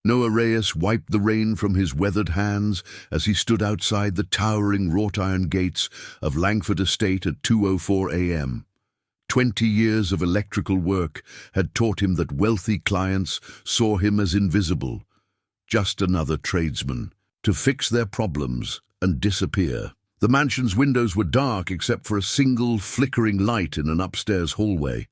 Noah Reyes wiped the rain from his weathered hands as he stood outside the towering wrought-iron gates of Langford Estate at 2:04 a.m. 20 years of electrical work had taught him that wealthy clients saw him as invisible, just another tradesman, to fix their problems and disappear. The mansion's windows were dark except for a single flickering light in an upstairs hallway.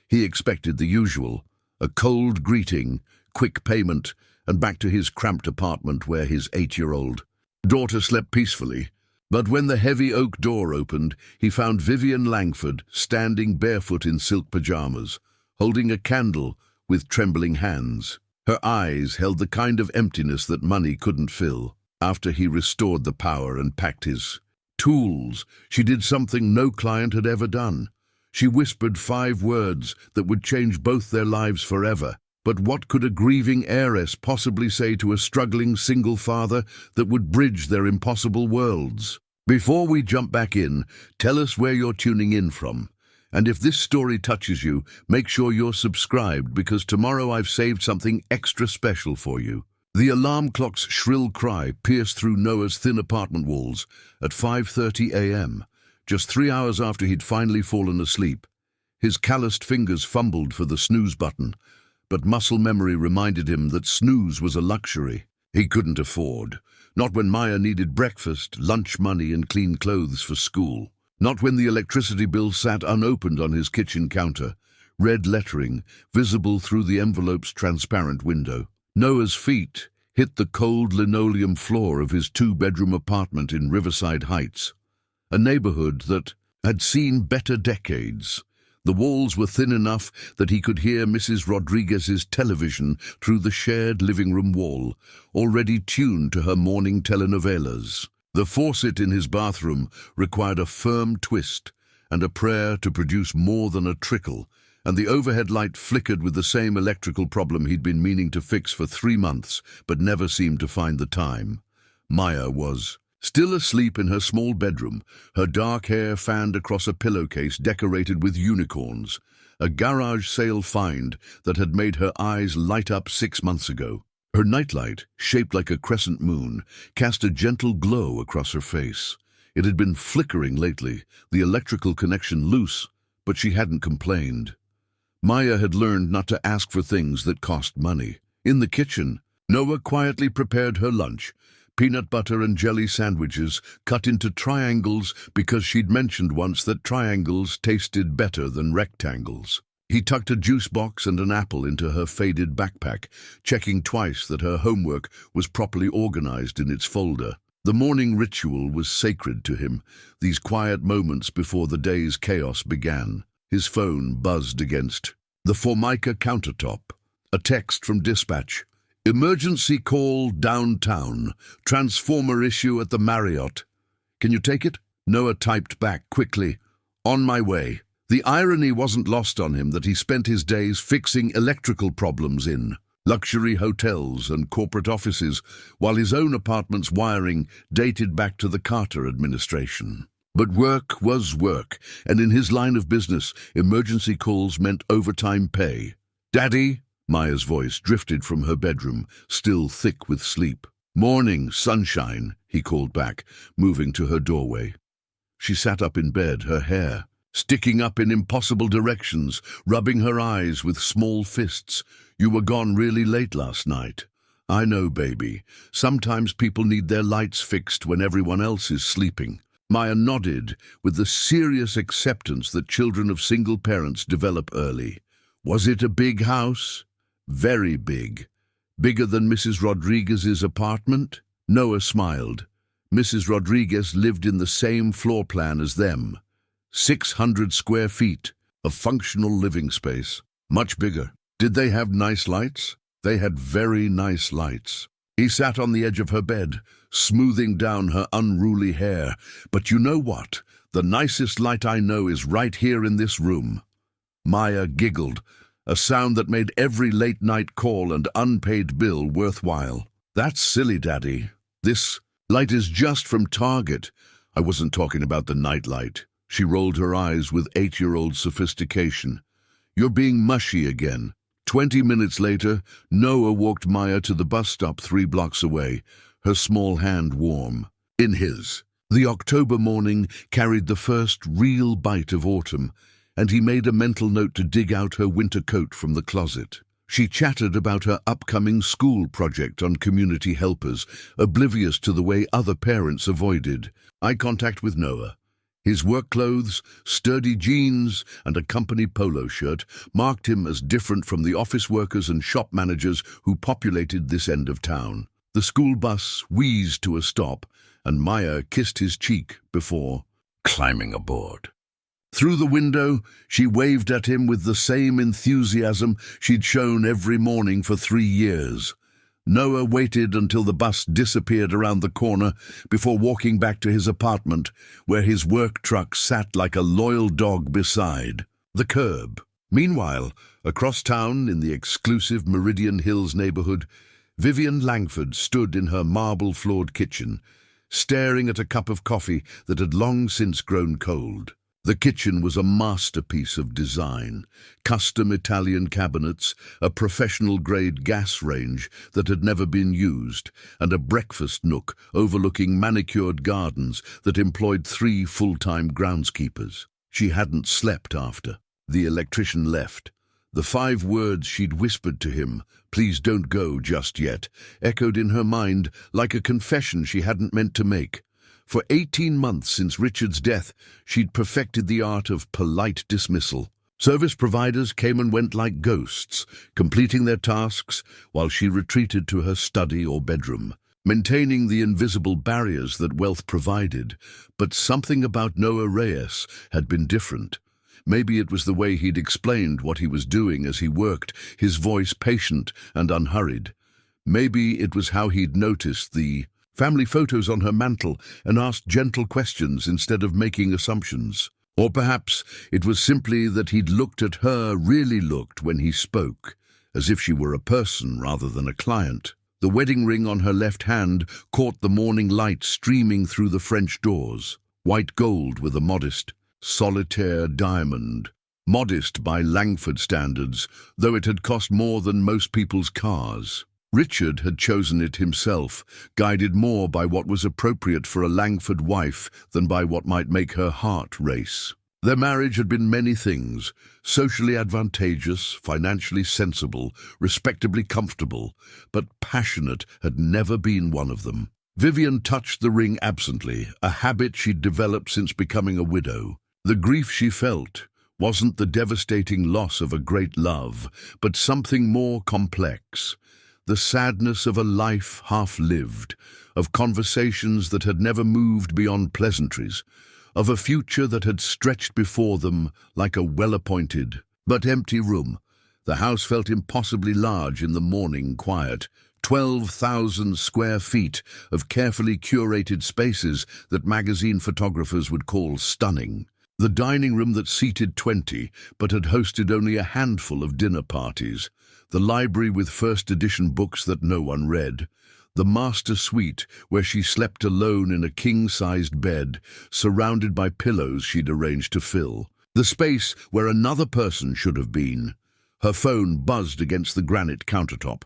He expected the usual, a cold greeting, quick payment, and back to his cramped apartment where his 8-year-old daughter slept peacefully. But when the heavy oak door opened, he found Vivienne Langford standing barefoot in silk pajamas, holding a candle with trembling hands. Her eyes held the kind of emptiness that money couldn't fill. After he restored the power and packed his tools, she did something no client had ever done. She whispered 5 words that would change both their lives forever. But what could a grieving heiress possibly say to a struggling single father that would bridge their impossible worlds? Before we jump back in, tell us where you're tuning in from. And if this story touches you, make sure you're subscribed, because tomorrow I've saved something extra special for you. The alarm clock's shrill cry pierced through Noah's thin apartment walls at 5:30 a.m., just 3 hours after he'd finally fallen asleep. His calloused fingers fumbled for the snooze button, but muscle memory reminded him that snooze was a luxury he couldn't afford. Not when Maya needed breakfast, lunch money, and clean clothes for school. Not when the electricity bill sat unopened on his kitchen counter, red lettering visible through the envelope's transparent window. Noah's feet hit the cold linoleum floor of his 2-bedroom apartment in Riverside Heights, a neighborhood that had seen better decades. The walls were thin enough that he could hear Mrs. Rodriguez's television through the shared living room wall, already tuned to her morning telenovelas. The faucet in his bathroom required a firm twist and a prayer to produce more than a trickle, and the overhead light flickered with the same electrical problem he'd been meaning to fix for 3 months, but never seemed to find the time. Maya was still asleep in her small bedroom, her dark hair fanned across a pillowcase decorated with unicorns, a garage sale find that had made her eyes light up 6 months ago. Her nightlight, shaped like a crescent moon, cast a gentle glow across her face. It had been flickering lately, the electrical connection loose, but she hadn't complained. Maya had learned not to ask for things that cost money. In the kitchen, Noah quietly prepared her lunch, peanut butter and jelly sandwiches cut into triangles because she'd mentioned once that triangles tasted better than rectangles. He tucked a juice box and an apple into her faded backpack, checking twice that her homework was properly organized in its folder. The morning ritual was sacred to him, these quiet moments before the day's chaos began. His phone buzzed against the Formica countertop. A text from dispatch. Emergency call downtown. Transformer issue at the Marriott. Can you take it? Noah typed back quickly. On my way. The irony wasn't lost on him that he spent his days fixing electrical problems in luxury hotels and corporate offices, while his own apartment's wiring dated back to the Carter administration. But work was work, and in his line of business, emergency calls meant overtime pay. Daddy? Maya's voice drifted from her bedroom, still thick with sleep. Morning, sunshine, he called back, moving to her doorway. She sat up in bed, her hair sticking up in impossible directions, rubbing her eyes with small fists. You were gone really late last night. I know, baby. Sometimes people need their lights fixed when everyone else is sleeping. Maya nodded with the serious acceptance that children of single parents develop early. Was it a big house? Very big. Bigger than Mrs. Rodriguez's apartment? Noah smiled. Mrs. Rodriguez lived in the same floor plan as them. 600 square feet of functional living space. Much bigger. Did they have nice lights? They had very nice lights. He sat on the edge of her bed, smoothing down her unruly hair. But you know what? The nicest light I know is right here in this room. Maya giggled, a sound that made every late-night call and unpaid bill worthwhile. That's silly, Daddy. This light is just from Target. I wasn't talking about the nightlight. She rolled her eyes with 8-year-old sophistication. You're being mushy again. 20 minutes later, Noah walked Maya to the bus stop 3 blocks away, her small hand warm in his. The October morning carried the first real bite of autumn, and he made a mental note to dig out her winter coat from the closet. She chatted about her upcoming school project on community helpers, oblivious to the way other parents avoided eye contact with Noah. His work clothes, sturdy jeans, and a company polo shirt marked him as different from the office workers and shop managers who populated this end of town. The school bus wheezed to a stop, and Maya kissed his cheek before climbing aboard. Through the window, she waved at him with the same enthusiasm she'd shown every morning for 3 years. Noah waited until the bus disappeared around the corner before walking back to his apartment, where his work truck sat like a loyal dog beside the curb. Meanwhile, across town in the exclusive Meridian Hills neighborhood, Vivienne Langford stood in her marble-floored kitchen, staring at a cup of coffee that had long since grown cold. The kitchen was a masterpiece of design, custom Italian cabinets, a professional-grade gas range that had never been used, and a breakfast nook overlooking manicured gardens that employed 3 full-time groundskeepers. She hadn't slept after the electrician left. The 5 words she'd whispered to him, "Please don't go just yet," echoed in her mind like a confession she hadn't meant to make. For 18 months since Richard's death, she'd perfected the art of polite dismissal. Service providers came and went like ghosts, completing their tasks while she retreated to her study or bedroom, maintaining the invisible barriers that wealth provided. But something about Noah Reyes had been different. Maybe it was the way he'd explained what he was doing as he worked, his voice patient and unhurried. Maybe it was how he'd noticed the family photos on her mantel and asked gentle questions instead of making assumptions. Or perhaps it was simply that he'd looked at her, really looked when he spoke, as if she were a person rather than a client. The wedding ring on her left hand caught the morning light streaming through the French doors, white gold with a modest, solitaire diamond. Modest by Langford standards, though it had cost more than most people's cars. Richard had chosen it himself, guided more by what was appropriate for a Langford wife than by what might make her heart race. Their marriage had been many things: socially advantageous, financially sensible, respectably comfortable, but passionate had never been one of them. Vivien touched the ring absently, a habit she'd developed since becoming a widow. The grief she felt wasn't the devastating loss of a great love, but something more complex. The sadness of a life half-lived, of conversations that had never moved beyond pleasantries, of a future that had stretched before them like a well-appointed but empty room. The house felt impossibly large in the morning quiet, 12,000 square feet of carefully curated spaces that magazine photographers would call stunning. The dining room that seated 20 but had hosted only a handful of dinner parties. The library with first-edition books that no one read. The master suite where she slept alone in a king-sized bed, surrounded by pillows she'd arranged to fill. The space where another person should have been. Her phone buzzed against the granite countertop.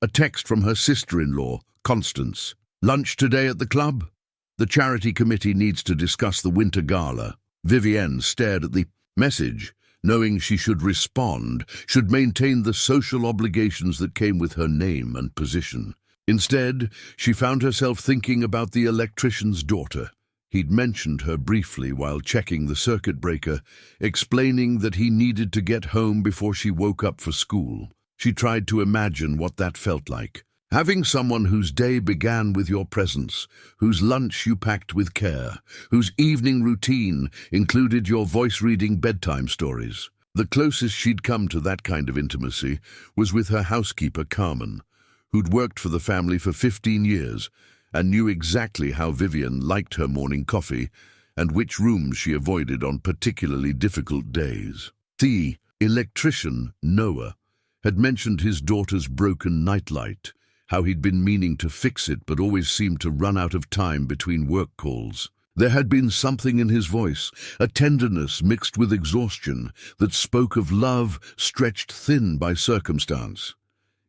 A text from her sister-in-law, Constance. "Lunch today at the club? The charity committee needs to discuss the winter gala." Vivien stared at the message, knowing she should respond, should maintain the social obligations that came with her name and position. Instead, she found herself thinking about the electrician's daughter. He'd mentioned her briefly while checking the circuit breaker, explaining that he needed to get home before she woke up for school. She tried to imagine what that felt like. Having someone whose day began with your presence, whose lunch you packed with care, whose evening routine included your voice-reading bedtime stories. The closest she'd come to that kind of intimacy was with her housekeeper, Carmen, who'd worked for the family for 15 years and knew exactly how Vivien liked her morning coffee and which rooms she avoided on particularly difficult days. The electrician, Noah, had mentioned his daughter's broken nightlight, how he'd been meaning to fix it but always seemed to run out of time between work calls. There had been something in his voice, a tenderness mixed with exhaustion, that spoke of love stretched thin by circumstance.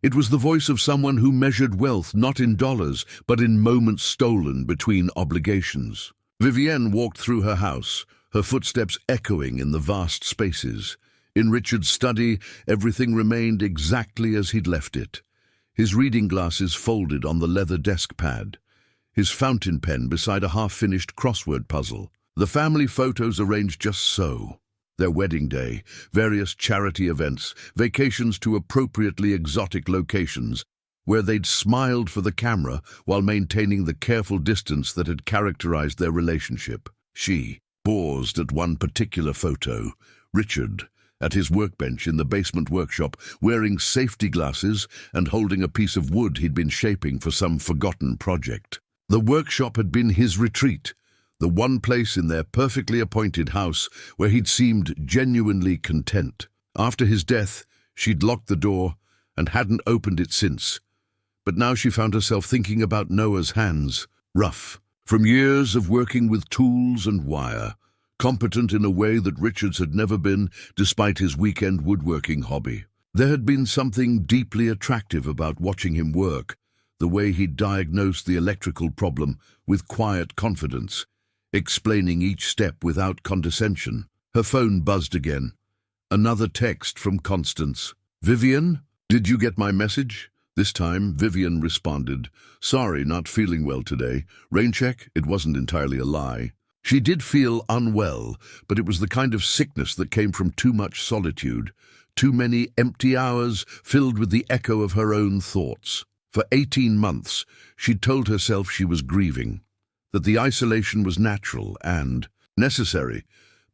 It was the voice of someone who measured wealth not in dollars, but in moments stolen between obligations. Vivienne walked through her house, her footsteps echoing in the vast spaces. In Richard's study, everything remained exactly as he'd left it. His reading glasses folded on the leather desk pad, his fountain pen beside a half-finished crossword puzzle, the family photos arranged just so. Their wedding day, various charity events, vacations to appropriately exotic locations, where they'd smiled for the camera while maintaining the careful distance that had characterized their relationship. She paused at one particular photo. Richard, at his workbench in the basement workshop, wearing safety glasses and holding a piece of wood he'd been shaping for some forgotten project. The workshop had been his retreat, the one place in their perfectly appointed house where he'd seemed genuinely content. After his death, she'd locked the door and hadn't opened it since. But now she found herself thinking about Noah's hands, rough, from years of working with tools and wire, competent in a way that Richard's had never been, despite his weekend woodworking hobby. There had been something deeply attractive about watching him work, the way he'd diagnosed the electrical problem with quiet confidence, explaining each step without condescension. Her phone buzzed again. Another text from Constance. "Vivien, did you get my message?" This time, Vivien responded, "Sorry, not feeling well today. Rain check? It wasn't entirely a lie." She did feel unwell, but it was the kind of sickness that came from too much solitude, too many empty hours filled with the echo of her own thoughts. For 18 months, she'd told herself she was grieving, that the isolation was natural and necessary.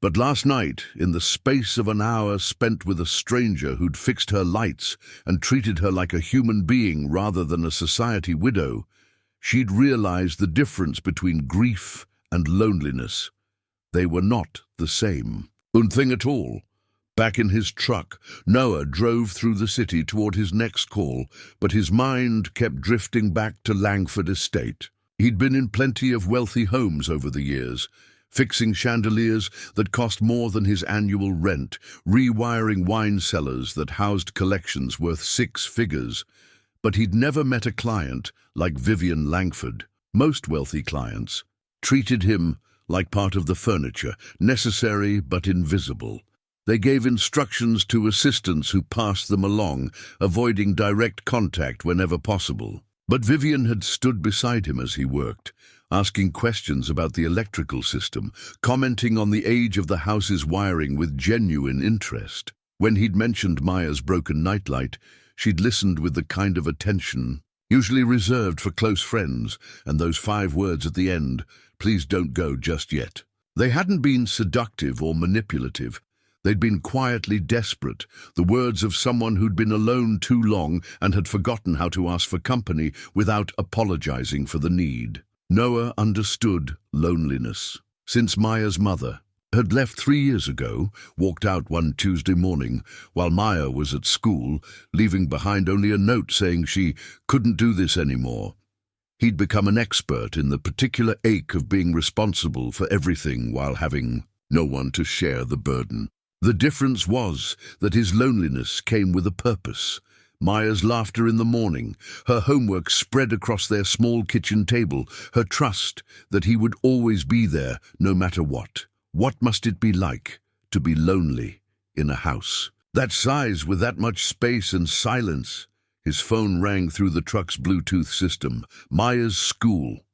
But last night, in the space of an hour spent with a stranger who'd fixed her lights and treated her like a human being rather than a society widow, she'd realized the difference between grief and loneliness. They were not the same. Un thing at all. Back in his truck, Noah drove through the city toward his next call, but his mind kept drifting back to Langford Estate. He'd been in plenty of wealthy homes over the years, fixing chandeliers that cost more than his annual rent, rewiring wine cellars that housed collections worth 6 figures. But he'd never met a client like Vivienne Langford. Most wealthy clients treated him like part of the furniture, necessary but invisible. They gave instructions to assistants who passed them along, avoiding direct contact whenever possible. But Vivien had stood beside him as he worked, asking questions about the electrical system, commenting on the age of the house's wiring with genuine interest. When he'd mentioned Maya's broken nightlight, she'd listened with the kind of attention usually reserved for close friends, and those 5 words at the end, "Please don't go just yet." They hadn't been seductive or manipulative. They'd been quietly desperate, the words of someone who'd been alone too long and had forgotten how to ask for company without apologizing for the need. Noah understood loneliness. Since Maya's mother had left 3 years ago, walked out one Tuesday morning while Maya was at school, leaving behind only a note saying she couldn't do this anymore. He'd become an expert in the particular ache of being responsible for everything while having no one to share the burden. The difference was that his loneliness came with a purpose. Maya's laughter in the morning, her homework spread across their small kitchen table, her trust that he would always be there no matter what. What must it be like to be lonely in a house that size with that much space and silence? His phone rang through the truck's Bluetooth system. Maya's school.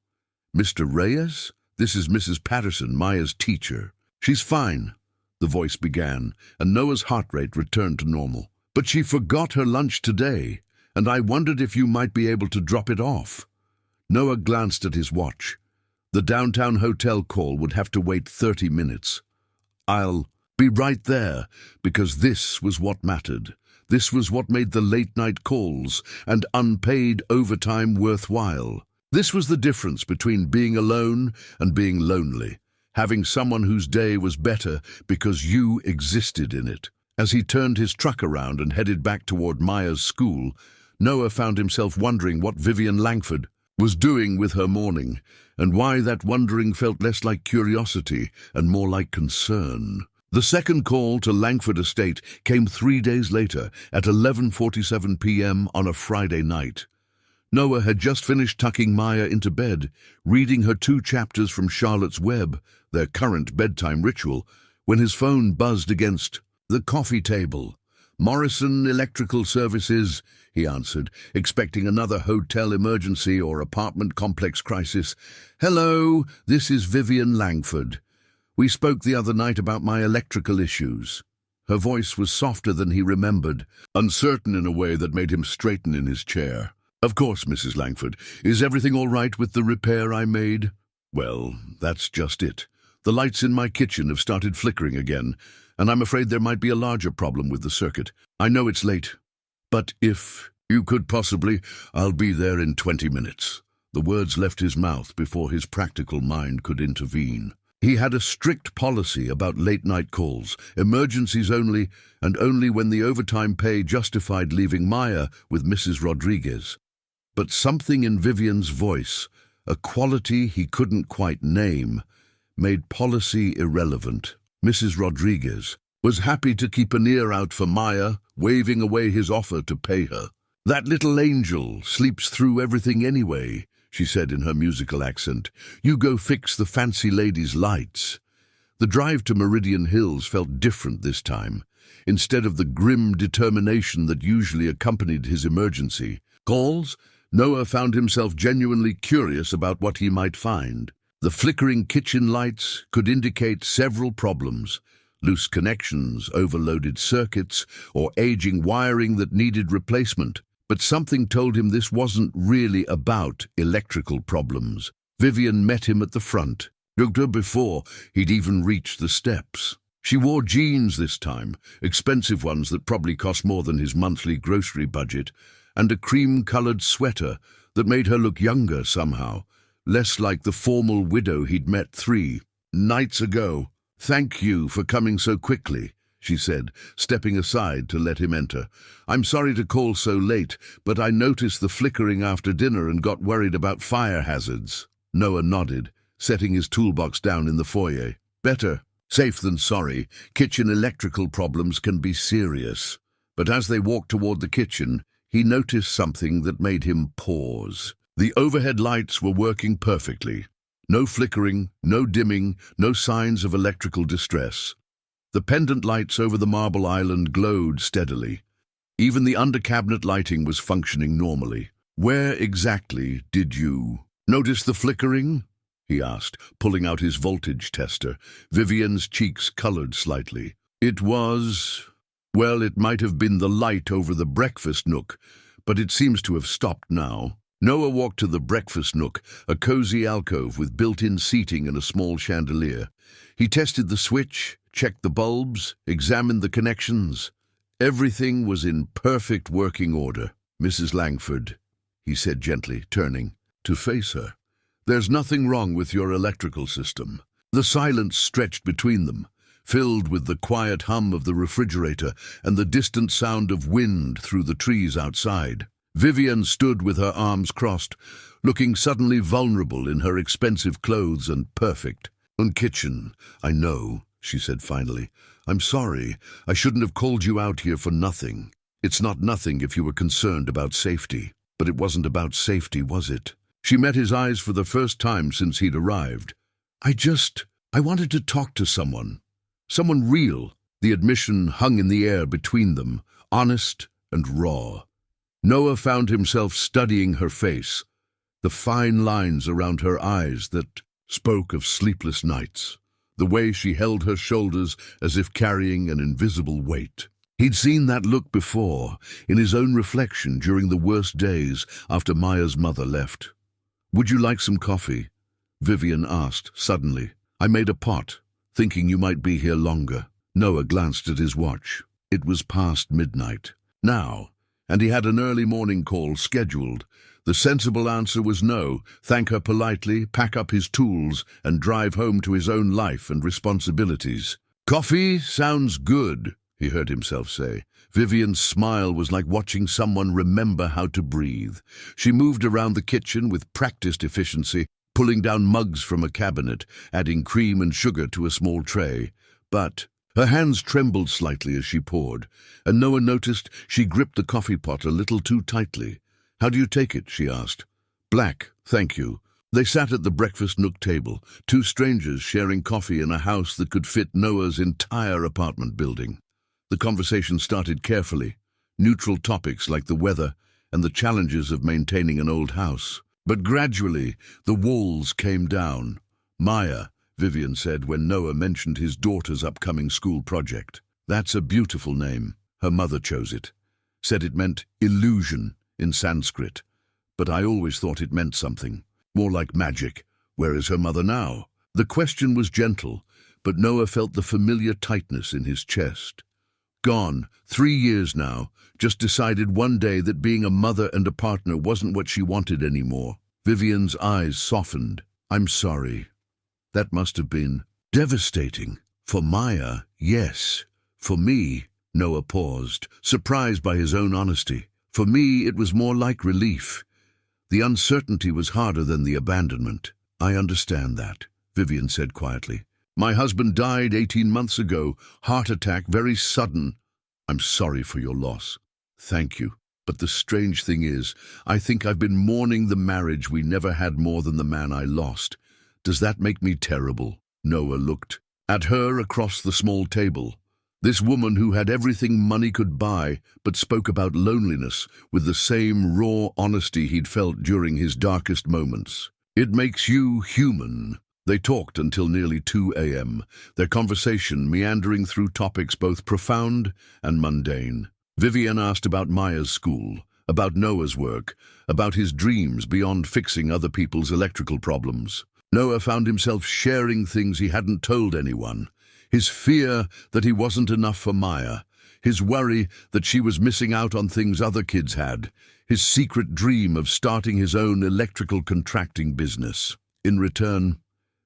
"Mr. Reyes? This is Mrs. Patterson, Maya's teacher." "She's fine," the voice began, and Noah's heart rate returned to normal. "But she forgot her lunch today, and I wondered if you might be able to drop it off." Noah glanced at his watch. The downtown hotel call would have to wait 30 minutes. "I'll be right there," because this was what mattered. This was what made the late-night calls and unpaid overtime worthwhile. This was the difference between being alone and being lonely, having someone whose day was better because you existed in it. As he turned his truck around and headed back toward Maya's school, Noah found himself wondering what Vivienne Langford was doing with her morning, and why that wondering felt less like curiosity and more like concern. The second call to Langford Estate came 3 days later at 11:47 p.m. on a Friday night. Noah had just finished tucking Maya into bed, reading her 2 chapters from Charlotte's Web, their current bedtime ritual, when his phone buzzed against the coffee table. "Morrison Electrical Services," he answered, expecting another hotel emergency or apartment complex crisis. "Hello, this is Vivienne Langford. We spoke the other night about my electrical issues." Her voice was softer than he remembered, uncertain in a way that made him straighten in his chair. "Of course, Mrs. Langford. Is everything all right with the repair I made?" "Well, that's just it. The lights in my kitchen have started flickering again, and I'm afraid there might be a larger problem with the circuit. I know it's late, but if you could possibly, I'll be there in 20 minutes. The words left his mouth before his practical mind could intervene. He had a strict policy about late-night calls, emergencies only, and only when the overtime pay justified leaving Maya with Mrs. Rodriguez. But something in Vivienne's voice, a quality he couldn't quite name, made policy irrelevant. Mrs. Rodriguez was happy to keep an ear out for Maya, waving away his offer to pay her. "That little angel sleeps through everything anyway," she said in her musical accent. "You go fix the fancy lady's lights." The drive to Meridian Hills felt different this time. Instead of the grim determination that usually accompanied his emergency calls, Noah found himself genuinely curious about what he might find. The flickering kitchen lights could indicate several problems: loose connections, overloaded circuits, or aging wiring that needed replacement. But something told him this wasn't really about electrical problems. Vivien met him at the front, before he'd even reached the steps. She wore jeans this time, expensive ones that probably cost more than his monthly grocery budget, and a cream-colored sweater that made her look younger somehow, less like the formal widow he'd met 3 nights ago. "Thank you for coming so quickly," she said, stepping aside to let him enter. "I'm sorry to call so late, but I noticed the flickering after dinner and got worried about fire hazards." Noah nodded, setting his toolbox down in the foyer. "Better safe than sorry. Kitchen electrical problems can be serious." But as they walked toward the kitchen, he noticed something that made him pause. The overhead lights were working perfectly. No flickering, no dimming, no signs of electrical distress. The pendant lights over the marble island glowed steadily. Even the under-cabinet lighting was functioning normally. "Where exactly did you notice the flickering?" he asked, pulling out his voltage tester. Vivienne's cheeks colored slightly. "It was... well, it might have been the light over the breakfast nook, but it seems to have stopped now." Noah walked to the breakfast nook, a cozy alcove with built-in seating and a small chandelier. He tested the switch, checked the bulbs, examined the connections. Everything was in perfect working order. "Mrs. Langford," he said gently, turning to face her, "there's nothing wrong with your electrical system." The silence stretched between them, filled with the quiet hum of the refrigerator and the distant sound of wind through the trees outside. Vivien stood with her arms crossed, looking suddenly vulnerable in her expensive clothes and perfect. "Kitchen, I know," she said finally. "I'm sorry. I shouldn't have called you out here for nothing. It's not nothing if you were concerned about safety." But it wasn't about safety, was it? She met his eyes for the first time since he'd arrived. I wanted to talk to someone. Someone real." The admission hung in the air between them, honest and raw. Noah found himself studying her face, the fine lines around her eyes that spoke of sleepless nights, the way she held her shoulders as if carrying an invisible weight. He'd seen that look before, in his own reflection during the worst days after Maya's mother left. "Would you like some coffee?" Vivien asked suddenly. "I made a pot, thinking you might be here longer." Noah glanced at his watch. It was past midnight. Now, and he had an early morning call scheduled. The sensible answer was no, thank her politely, pack up his tools, and drive home to his own life and responsibilities. "Coffee sounds good," he heard himself say. Vivien's smile was like watching someone remember how to breathe. She moved around the kitchen with practiced efficiency, pulling down mugs from a cabinet, adding cream and sugar to a small tray. But her hands trembled slightly as she poured, and Noah noticed she gripped the coffee pot a little too tightly. "How do you take it?" she asked. "Black, thank you." They sat at the breakfast nook table, two strangers sharing coffee in a house that could fit Noah's entire apartment building. The conversation started carefully, neutral topics like the weather and the challenges of maintaining an old house. But gradually, the walls came down. "Maya," Vivien said when Noah mentioned his daughter's upcoming school project. "That's a beautiful name. Her mother chose it. Said it meant illusion in Sanskrit. But I always thought it meant something more like magic. Where is her mother now?" The question was gentle, but Noah felt the familiar tightness in his chest. Gone, 3 years now, just decided one day that being a mother and a partner wasn't what she wanted anymore. Vivien's eyes softened. "I'm sorry. That must have been devastating." "For Maya, yes. For me," Noah paused, surprised by his own honesty. "For me, it was more like relief. The uncertainty was harder than the abandonment." "I understand that," Vivien said quietly. "My husband died 18 months ago, heart attack, very sudden. I'm sorry for your loss." "Thank you. But the strange thing is, I think I've been mourning the marriage we never had more than the man I lost. Does that make me terrible?" Noah looked at her across the small table. This woman who had everything money could buy, but spoke about loneliness with the same raw honesty he'd felt during his darkest moments. "It makes you human." They talked until nearly 2 a.m., their conversation meandering through topics both profound and mundane. Vivien asked about Maya's school, about Noah's work, about his dreams beyond fixing other people's electrical problems. Noah found himself sharing things he hadn't told anyone. His fear that he wasn't enough for Maya, his worry that she was missing out on things other kids had, his secret dream of starting his own electrical contracting business. In return,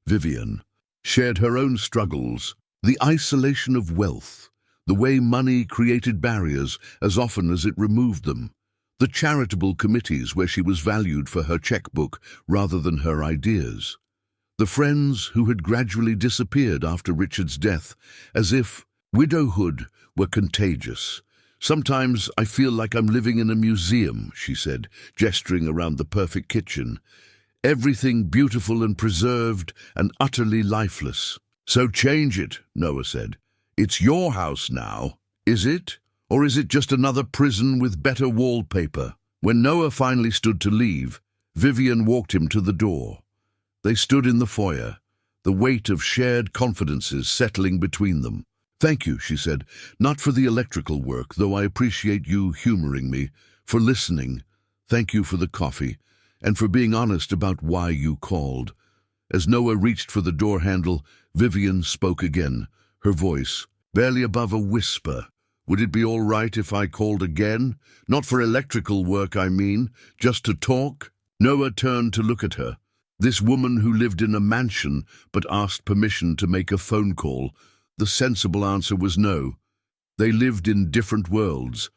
Vivien shared her own struggles, the isolation of wealth, the way money created barriers as often as it removed them, the charitable committees where she was valued for her checkbook rather than her ideas, the friends who had gradually disappeared after Richard's death, as if widowhood were contagious. "Sometimes I feel like I'm living in a museum," she said, gesturing around the perfect kitchen. "Everything beautiful and preserved and utterly lifeless." "So change it," Noah said. "It's your house now, is it? Or is it just another prison with better wallpaper?" When Noah finally stood to leave, Vivien walked him to the door. They stood in the foyer, the weight of shared confidences settling between them. "Thank you," she said, "not for the electrical work, though I appreciate you humoring me, for listening. Thank you for the coffee, and for being honest about why you called." As Noah reached for the door handle, Vivien spoke again, her voice barely above a whisper. "Would it be all right if I called again? Not for electrical work, I mean, just to talk?" Noah turned to look at her. This woman who lived in a mansion but asked permission to make a phone call. The sensible answer was no. They lived in different worlds,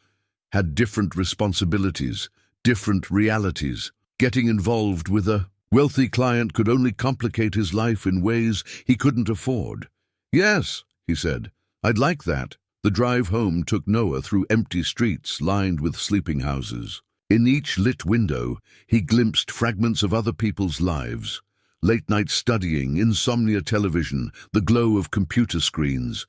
had different responsibilities, different realities. Getting involved with a wealthy client could only complicate his life in ways he couldn't afford. "Yes," he said, "I'd like that." The drive home took Noah through empty streets lined with sleeping houses. In each lit window, he glimpsed fragments of other people's lives. Late-night studying, insomnia television, the glow of computer screens.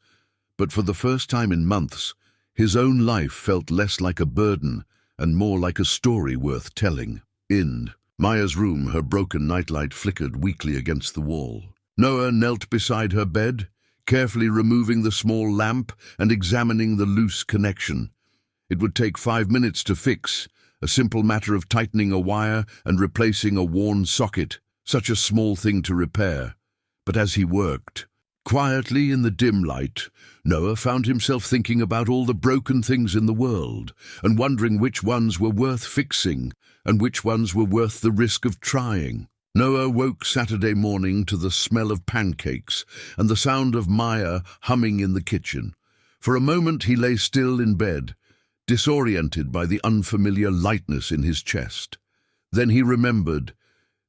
But for the first time in months, his own life felt less like a burden and more like a story worth telling. In Maya's room, her broken nightlight flickered weakly against the wall. Noah knelt beside her bed, carefully removing the small lamp and examining the loose connection. It would take 5 minutes to fix, a simple matter of tightening a wire and replacing a worn socket, such a small thing to repair. But as he worked, quietly in the dim light, Noah found himself thinking about all the broken things in the world and wondering which ones were worth fixing and which ones were worth the risk of trying. Noah woke Saturday morning to the smell of pancakes and the sound of Maya humming in the kitchen. For a moment he lay still in bed, disoriented by the unfamiliar lightness in his chest. Then he remembered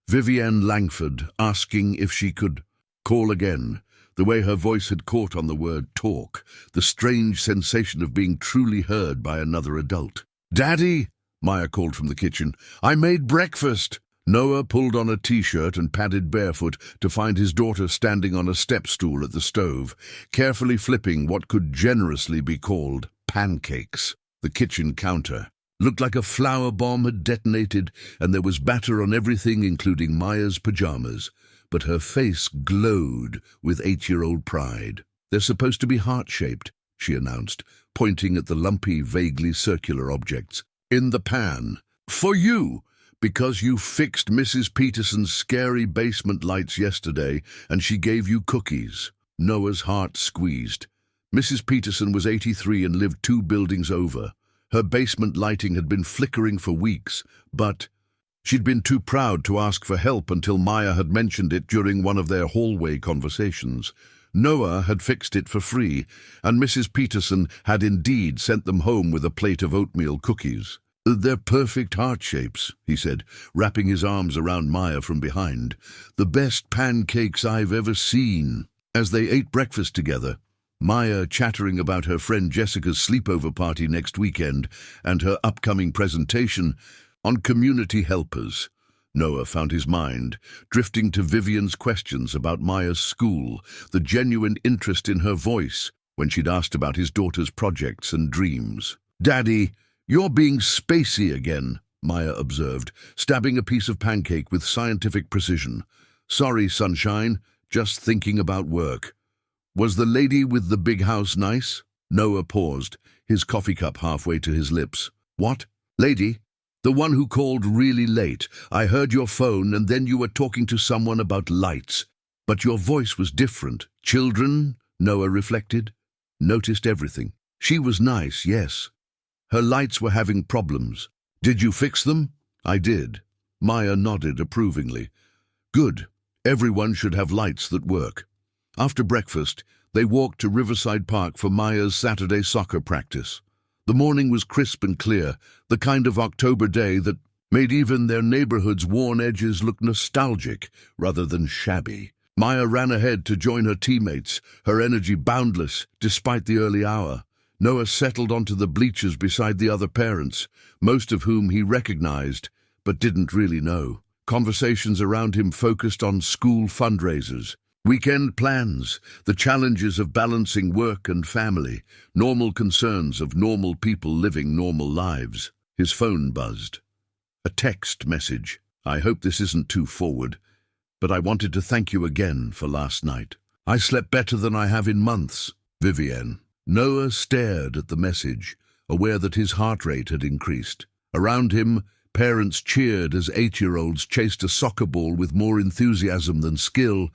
Vivienne Langford asking if she could call again, the way her voice had caught on the word talk, the strange sensation of being truly heard by another adult. "Daddy," Maya called from the kitchen, "I made breakfast." Noah pulled on a t-shirt and padded barefoot to find his daughter standing on a step stool at the stove, carefully flipping what could generously be called pancakes. The kitchen counter looked like a flour bomb had detonated, and there was batter on everything, including Maya's pajamas. But her face glowed with 8-year-old pride. "They're supposed to be heart-shaped," she announced, pointing at the lumpy, vaguely circular objects. "In the pan. For you, because you fixed Mrs. Peterson's scary basement lights yesterday, and she gave you cookies." Noah's heart squeezed. Mrs. Peterson was 83 and lived 2 buildings over. Her basement lighting had been flickering for weeks, but she'd been too proud to ask for help until Maya had mentioned it during one of their hallway conversations. Noah had fixed it for free, and Mrs. Peterson had indeed sent them home with a plate of oatmeal cookies. "They're perfect heart shapes," he said, wrapping his arms around Maya from behind. "The best pancakes I've ever seen." As they ate breakfast together, Maya chattering about her friend Jessica's sleepover party next weekend and her upcoming presentation on community helpers, Noah found his mind drifting to Vivien's questions about Maya's school, the genuine interest in her voice when she'd asked about his daughter's projects and dreams. "Daddy, you're being spacey again," Maya observed, stabbing a piece of pancake with scientific precision. "Sorry, sunshine, just thinking about work." "Was the lady with the big house nice?" Noah paused, his coffee cup halfway to his lips. "What? Lady? The one who called really late. I heard your phone and then you were talking to someone about lights. But your voice was different." "Children," Noah reflected, noticed everything. "She was nice, yes. Her lights were having problems. Did you fix them?" "I did." Maya nodded approvingly. "Good. Everyone should have lights that work." After breakfast, they walked to Riverside Park for Maya's Saturday soccer practice. The morning was crisp and clear, the kind of October day that made even their neighborhood's worn edges look nostalgic rather than shabby. Maya ran ahead to join her teammates, her energy boundless despite the early hour. Noah settled onto the bleachers beside the other parents, most of whom he recognized but didn't really know. Conversations around him focused on school fundraisers, weekend plans, the challenges of balancing work and family, normal concerns of normal people living normal lives. His phone buzzed. A text message. "I hope this isn't too forward, but I wanted to thank you again for last night. I slept better than I have in months. Vivien." Noah stared at the message, aware that his heart rate had increased. Around him, parents cheered as 8-year-olds chased a soccer ball with more enthusiasm than skill,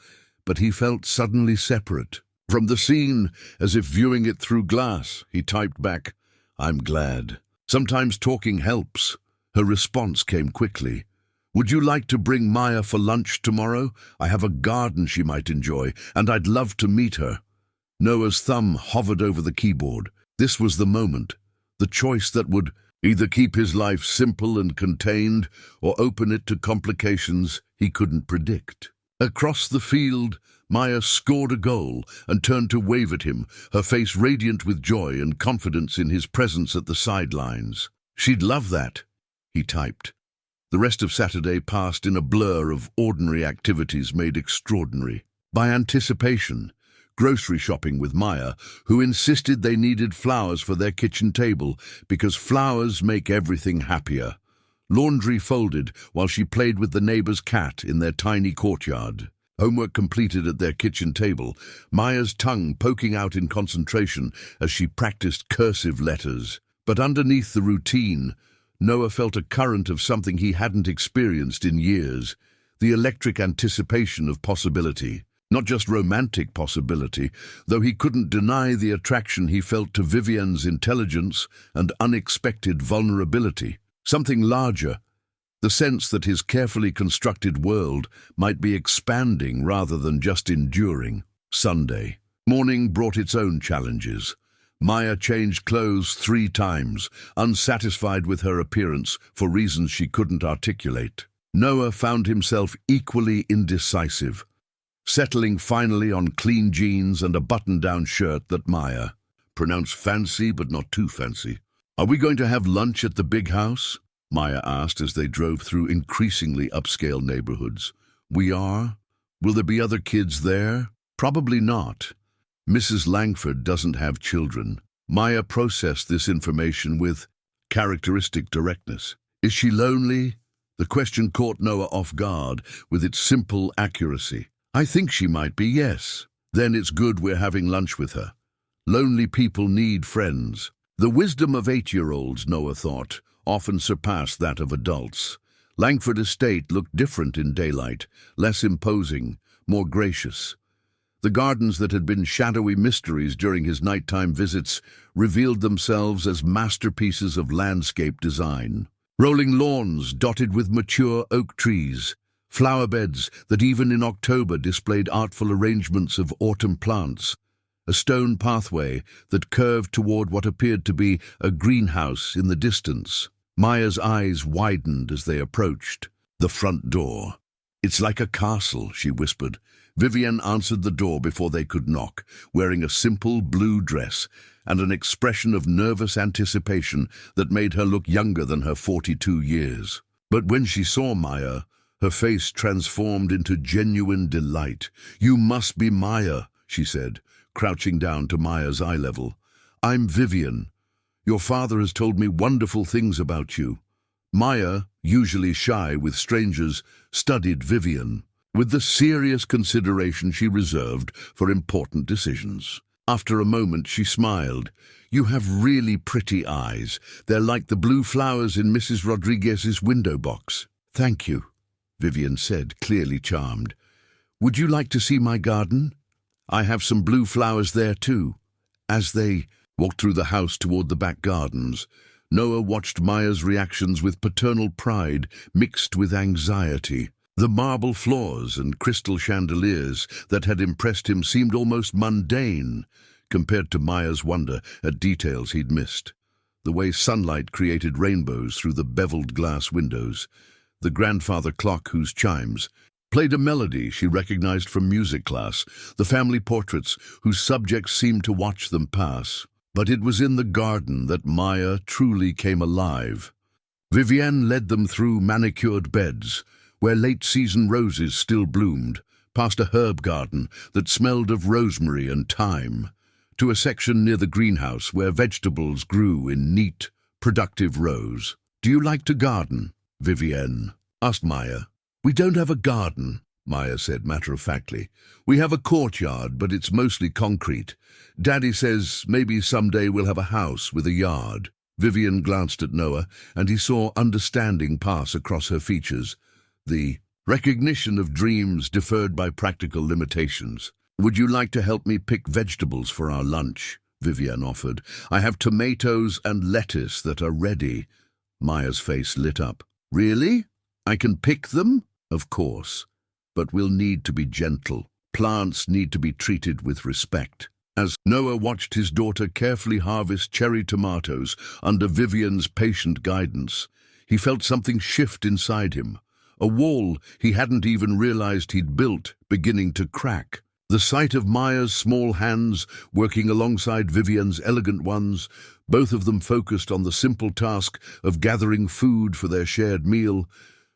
but he felt suddenly separate from the scene, as if viewing it through glass. He typed back, "I'm glad. Sometimes talking helps." Her response came quickly. "Would you like to bring Maya for lunch tomorrow? I have a garden she might enjoy, and I'd love to meet her." Noah's thumb hovered over the keyboard. This was the moment, the choice that would either keep his life simple and contained or open it to complications he couldn't predict. Across the field, Maya scored a goal and turned to wave at him, her face radiant with joy and confidence in his presence at the sidelines. "She'd love that," he typed. The rest of Saturday passed in a blur of ordinary activities made extraordinary. By anticipation, grocery shopping with Maya, who insisted they needed flowers for their kitchen table because flowers make everything happier. Laundry folded while she played with the neighbor's cat in their tiny courtyard. Homework completed at their kitchen table, Maya's tongue poking out in concentration as she practiced cursive letters. But underneath the routine, Noah felt a current of something he hadn't experienced in years, the electric anticipation of possibility. Not just romantic possibility, though he couldn't deny the attraction he felt to Vivienne's intelligence and unexpected vulnerability. Something larger, the sense that his carefully constructed world might be expanding rather than just enduring. Sunday morning brought its own challenges. Maya changed clothes 3 times, unsatisfied with her appearance for reasons she couldn't articulate. Noah found himself equally indecisive, settling finally on clean jeans and a button-down shirt that Maya pronounced fancy but not too fancy. "Are we going to have lunch at the big house?" Maya asked as they drove through increasingly upscale neighborhoods. "We are. Will there be other kids there?" "Probably not. Mrs. Langford doesn't have children." Maya processed this information with characteristic directness. "Is she lonely?" The question caught Noah off guard with its simple accuracy. "I think she might be, yes." "Then it's good we're having lunch with her. Lonely people need friends." The wisdom of 8-year-olds, Noah thought, often surpassed that of adults. Langford Estate looked different in daylight, less imposing, more gracious. The gardens that had been shadowy mysteries during his nighttime visits revealed themselves as masterpieces of landscape design. Rolling lawns dotted with mature oak trees, flower beds that even in October displayed artful arrangements of autumn plants, a stone pathway that curved toward what appeared to be a greenhouse in the distance. Maya's eyes widened as they approached the front door. "It's like a castle," she whispered. Vivien answered the door before they could knock, wearing a simple blue dress and an expression of nervous anticipation that made her look younger than her 42 years. But when she saw Maya, her face transformed into genuine delight. "You must be Maya," she said, crouching down to Maya's eye level. "I'm Vivien. Your father has told me wonderful things about you." Maya, usually shy with strangers, studied Vivien with the serious consideration she reserved for important decisions. After a moment, she smiled. "You have really pretty eyes. They're like the blue flowers in Mrs. Rodriguez's window box." "Thank you," Vivien said, clearly charmed. "Would you like to see my garden? I have some blue flowers there too." As they walked through the house toward the back gardens, Noah watched Maya's reactions with paternal pride mixed with anxiety. The marble floors and crystal chandeliers that had impressed him seemed almost mundane compared to Maya's wonder at details he'd missed. The way sunlight created rainbows through the beveled glass windows, the grandfather clock whose chimes played a melody she recognized from music class, the family portraits whose subjects seemed to watch them pass. But it was in the garden that Maya truly came alive. Vivien led them through manicured beds, where late-season roses still bloomed, past a herb garden that smelled of rosemary and thyme, to a section near the greenhouse where vegetables grew in neat, productive rows. "Do you like to garden, Vivien?" asked Maya. "We don't have a garden," Maya said matter-of-factly. "We have a courtyard, but it's mostly concrete. Daddy says maybe someday we'll have a house with a yard." Vivien glanced at Noah, and he saw understanding pass across her features, the recognition of dreams deferred by practical limitations. "Would you like to help me pick vegetables for our lunch?" Vivien offered. "I have tomatoes and lettuce that are ready." Maya's face lit up. "Really? I can pick them?" "Of course. But we'll need to be gentle. Plants need to be treated with respect." As Noah watched his daughter carefully harvest cherry tomatoes under Vivien's patient guidance, he felt something shift inside him, a wall he hadn't even realized he'd built beginning to crack. The sight of Maya's small hands working alongside Vivien's elegant ones, both of them focused on the simple task of gathering food for their shared meal,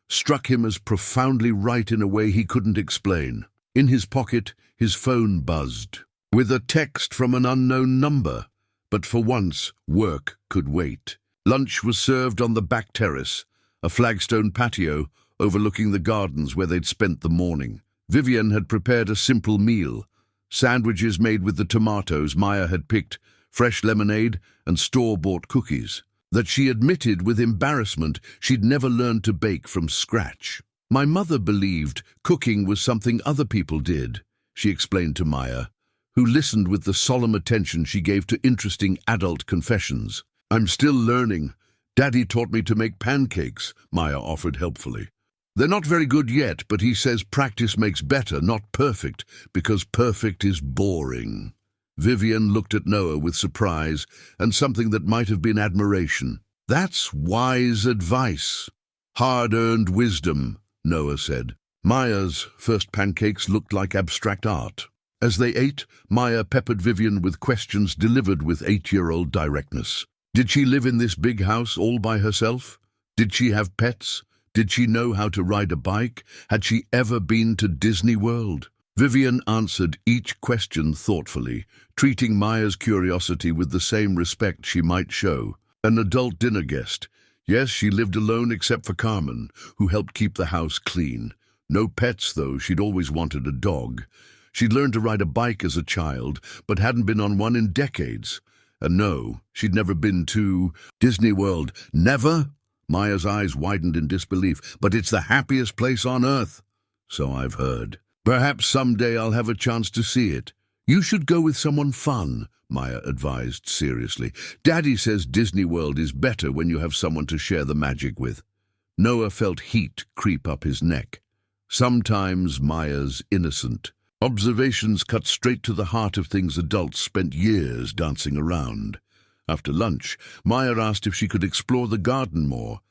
struck him as profoundly right in a way he couldn't explain. In his pocket, his phone buzzed with a text from an unknown number, but for once, work could wait. Lunch was served on the back terrace, a flagstone patio overlooking the gardens where they'd spent the morning. Vivien had prepared a simple meal, sandwiches made with the tomatoes Maya had picked, fresh lemonade, and store-bought cookies. That she admitted with embarrassment she'd never learned to bake from scratch. "My mother believed cooking was something other people did," she explained to Maya, who listened with the solemn attention she gave to interesting adult confessions. "I'm still learning. Daddy taught me to make pancakes," Maya offered helpfully. "They're not very good yet, but he says practice makes better, not perfect, because perfect is boring." Vivien looked at Noah with surprise and something that might have been admiration. "That's wise advice. Hard-earned wisdom," Noah said. Maya's first pancakes looked like abstract art. As they ate, Maya peppered Vivien with questions delivered with 8-year-old directness. Did she live in this big house all by herself? Did she have pets? Did she know how to ride a bike? Had she ever been to Disney World? Vivien answered each question thoughtfully, treating Maya's curiosity with the same respect she might show an adult dinner guest. Yes, she lived alone except for Carmen, who helped keep the house clean. No pets, though. She'd always wanted a dog. She'd learned to ride a bike as a child, but hadn't been on one in decades. And no, she'd never been to Disney World. Never? Maya's eyes widened in disbelief. But it's the happiest place on earth. So I've heard. Perhaps someday I'll have a chance to see it. You should go with someone fun, Maya advised seriously. Daddy says Disney World is better when you have someone to share the magic with. Noah felt heat creep up his neck. Sometimes Maya's innocent. Observations cut straight to the heart of things adults spent years dancing around. After lunch, Maya asked if she could explore the garden more,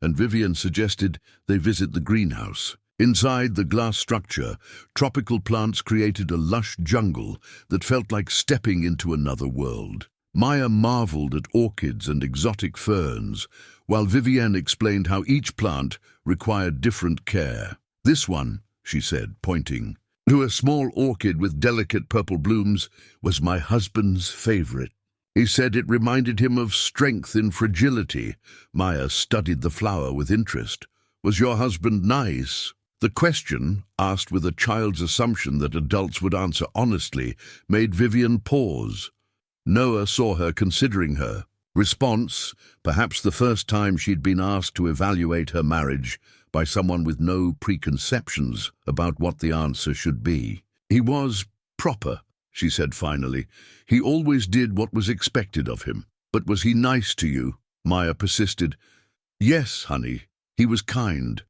and Vivien suggested they visit the greenhouse. Inside the glass structure, tropical plants created a lush jungle that felt like stepping into another world. Maya marveled at orchids and exotic ferns, while Vivien explained how each plant required different care. "This one," she said, pointing to a small orchid with delicate purple blooms, "was my husband's favorite. He said it reminded him of strength in fragility." Maya studied the flower with interest. "Was your husband nice?" The question, asked with a child's assumption that adults would answer honestly, made Vivien pause. Noah saw her considering her. Response, perhaps the first time she'd been asked to evaluate her marriage by someone with no preconceptions about what the answer should be. "He was proper," she said finally. "He always did what was expected of him. But was he nice to you?" Maya persisted. "Yes, honey. He was kind."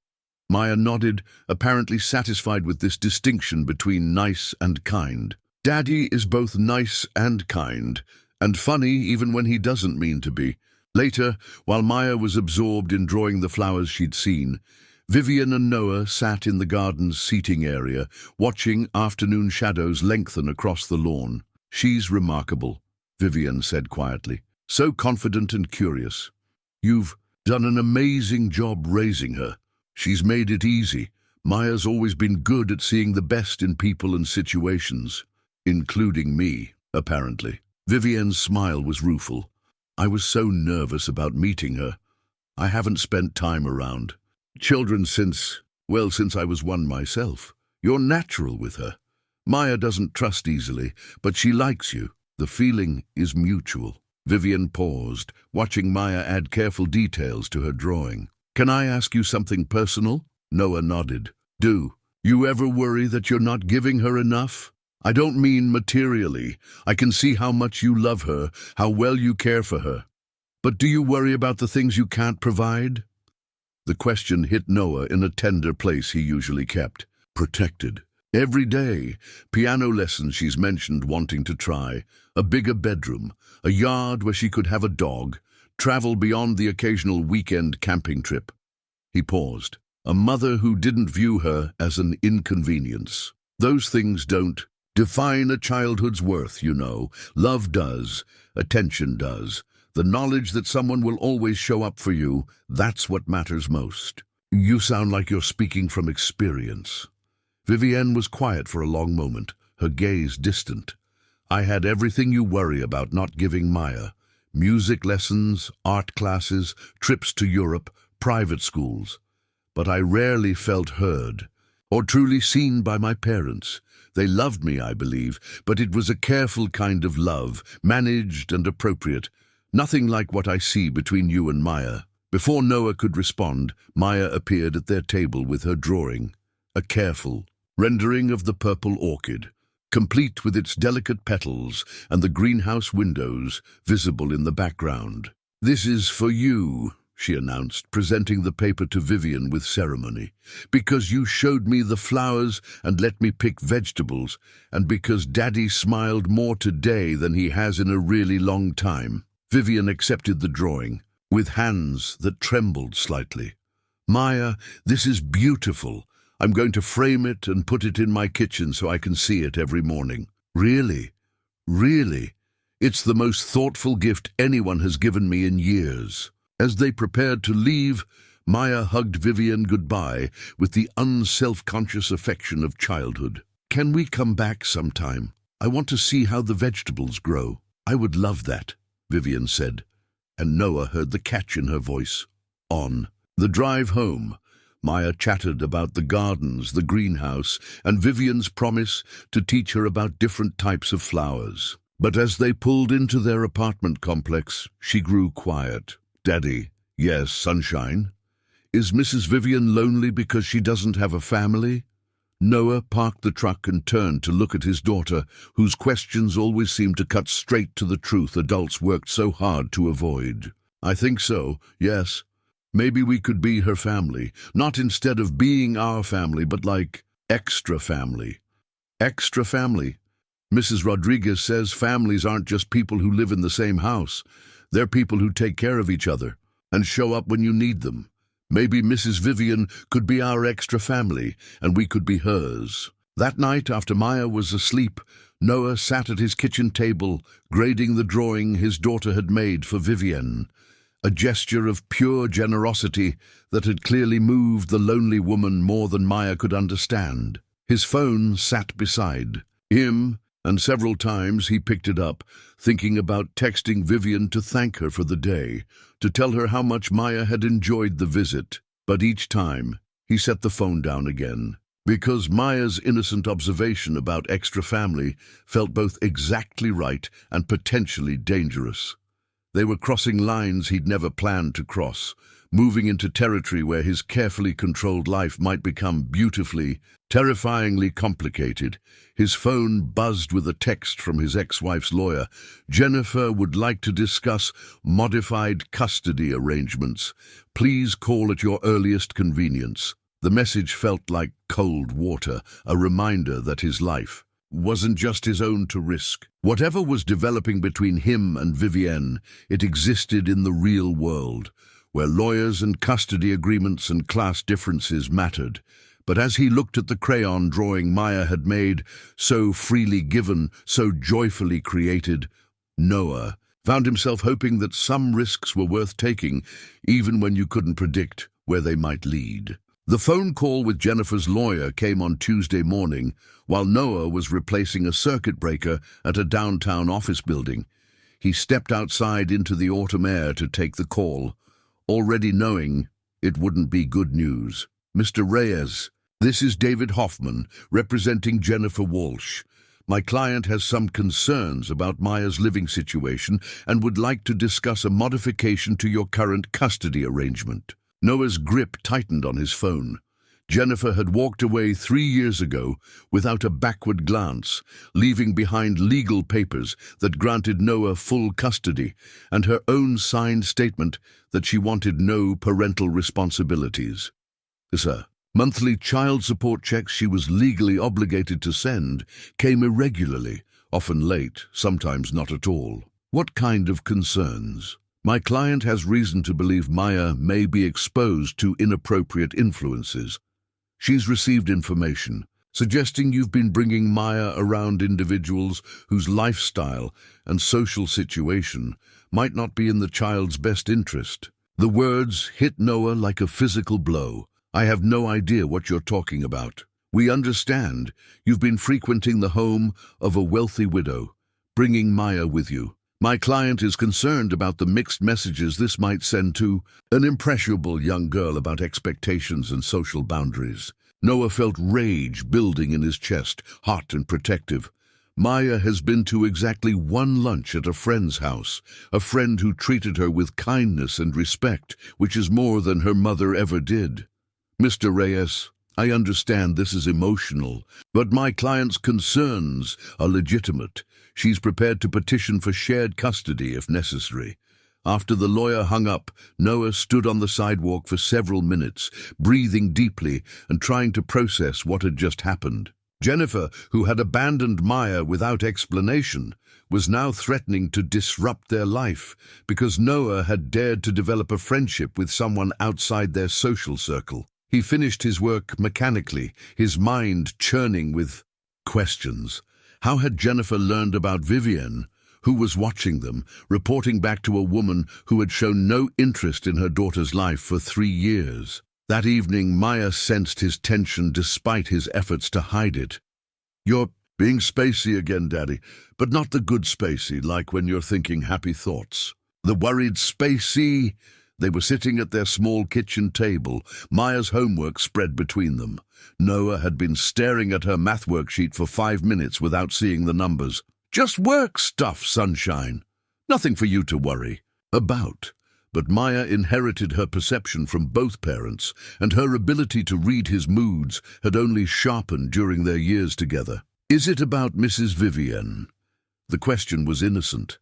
Maya nodded, apparently satisfied with this distinction between nice and kind. "Daddy is both nice and kind, and funny even when he doesn't mean to be." Later, while Maya was absorbed in drawing the flowers she'd seen, Vivien and Noah sat in the garden's seating area, watching afternoon shadows lengthen across the lawn. "She's remarkable," Vivien said quietly. "So confident and curious. You've done an amazing job raising her. She's made it easy. Maya's always been good at seeing the best in people and situations, including me, apparently." Vivien's smile was rueful. "I was so nervous about meeting her. I haven't spent time around children since I was one myself. You're natural with her. Maya doesn't trust easily, but she likes you. The feeling is mutual." Vivien paused, watching Maya add careful details to her drawing. "Can I ask you something personal?" Noah nodded. "Do you ever worry that you're not giving her enough? I don't mean materially. I can see how much you love her, how well you care for her. But do you worry about the things you can't provide?" The question hit Noah in a tender place he usually kept. Protected. Every day, piano lessons she's mentioned wanting to try, a bigger bedroom, a yard where she could have a dog, travel beyond the occasional weekend camping trip. He paused. A mother who didn't view her as an inconvenience. Those things don't define a childhood's worth, you know. Love does. Attention does. The knowledge that someone will always show up for you, that's what matters most. You sound like you're speaking from experience. Vivien was quiet for a long moment, her gaze distant. "I had everything you worry about not giving Maya. Music lessons, art classes, trips to Europe, private schools. But I rarely felt heard, or truly seen by my parents. They loved me, I believe, but it was a careful kind of love, managed and appropriate. Nothing like what I see between you and Maya." Before Noah could respond, Maya appeared at their table with her drawing, a careful rendering of the purple orchid, complete with its delicate petals and the greenhouse windows visible in the background. "This is for you," she announced, presenting the paper to Vivien with ceremony. "Because you showed me the flowers and let me pick vegetables, and because Daddy smiled more today than he has in a really long time." Vivien accepted the drawing, with hands that trembled slightly. "Maya, this is beautiful. I'm going to frame it and put it in my kitchen so I can see it every morning." "Really? Really? It's the most thoughtful gift anyone has given me in years." As they prepared to leave, Maya hugged Vivien goodbye with the unself-conscious affection of childhood. "Can we come back sometime? I want to see how the vegetables grow." "I would love that," Vivien said, and Noah heard the catch in her voice. On the drive home, Maya chatted about the gardens, the greenhouse, and Vivien's promise to teach her about different types of flowers. But as they pulled into their apartment complex, she grew quiet. "Daddy." "Yes, sunshine." "Is Mrs. Vivien lonely because she doesn't have a family?" Noah parked the truck and turned to look at his daughter, whose questions always seemed to cut straight to the truth adults worked so hard to avoid. "I think so, yes. Maybe we could be her family, not instead of being our family, but like extra family." "Extra family?" "Mrs. Rodriguez says families aren't just people who live in the same house. They're people who take care of each other and show up when you need them. Maybe Mrs. Vivien could be our extra family, and we could be hers." That night, after Maya was asleep, Noah sat at his kitchen table, grading the drawing his daughter had made for Vivien, a gesture of pure generosity that had clearly moved the lonely woman more than Maya could understand. His phone sat beside him, and several times he picked it up, thinking about texting Vivien to thank her for the day, to tell her how much Maya had enjoyed the visit. But each time, he set the phone down again, because Maya's innocent observation about extra family felt both exactly right and potentially dangerous. They were crossing lines he'd never planned to cross, moving into territory where his carefully controlled life might become beautifully, terrifyingly complicated. His phone buzzed with a text from his ex-wife's lawyer. "Jennifer would like to discuss modified custody arrangements. Please call at your earliest convenience." The message felt like cold water, a reminder that his life wasn't just his own to risk. Whatever was developing between him and Vivien, it existed in the real world, where lawyers and custody agreements and class differences mattered. But as he looked at the crayon drawing Maya had made, so freely given, so joyfully created, Noah found himself hoping that some risks were worth taking, even when you couldn't predict where they might lead. The phone call with Jennifer's lawyer came on Tuesday morning, while Noah was replacing a circuit breaker at a downtown office building. He stepped outside into the autumn air to take the call, already knowing it wouldn't be good news. "Mr. Reyes, this is David Hoffman, representing Jennifer Walsh. My client has some concerns about Maya's living situation and would like to discuss a modification to your current custody arrangement." Noah's grip tightened on his phone. Jennifer had walked away 3 years ago without a backward glance, leaving behind legal papers that granted Noah full custody and her own signed statement that she wanted no parental responsibilities. Sir, monthly child support checks she was legally obligated to send came irregularly, often late, sometimes not at all. "What kind of concerns?" "My client has reason to believe Maya may be exposed to inappropriate influences. She's received information suggesting you've been bringing Maya around individuals whose lifestyle and social situation might not be in the child's best interest." The words hit Noah like a physical blow. "I have no idea what you're talking about. We understand you've been frequenting the home of a wealthy widow, bringing Maya with you. My client is concerned about the mixed messages this might send to an impressionable young girl about expectations and social boundaries." Noah felt rage building in his chest, hot and protective. Maya has been to exactly one lunch at a friend's house, a friend who treated her with kindness and respect, which is more than her mother ever did. "Mr. Reyes, I understand this is emotional, but my client's concerns are legitimate. She's prepared to petition for shared custody if necessary. After the lawyer hung up, Noah stood on the sidewalk for several minutes, breathing deeply and trying to process what had just happened. Jennifer, who had abandoned Maya without explanation, was now threatening to disrupt their life because Noah had dared to develop a friendship with someone outside their social circle. He finished his work mechanically, his mind churning with questions. How had Jennifer learned about Vivien? Who was watching them, reporting back to a woman who had shown no interest in her daughter's life for 3 years? That evening, Maya sensed his tension despite his efforts to hide it. "You're being spacey again, Daddy, but not the good spacey, like when you're thinking happy thoughts. The worried spacey." They were sitting at their small kitchen table, Maya's homework spread between them. Noah had been staring at her math worksheet for 5 minutes without seeing the numbers. "Just work stuff, sunshine. Nothing for you to worry about." But Maya inherited her perception from both parents, and her ability to read his moods had only sharpened during their years together. "Is it about Mrs. Vivien?" The question was innocent,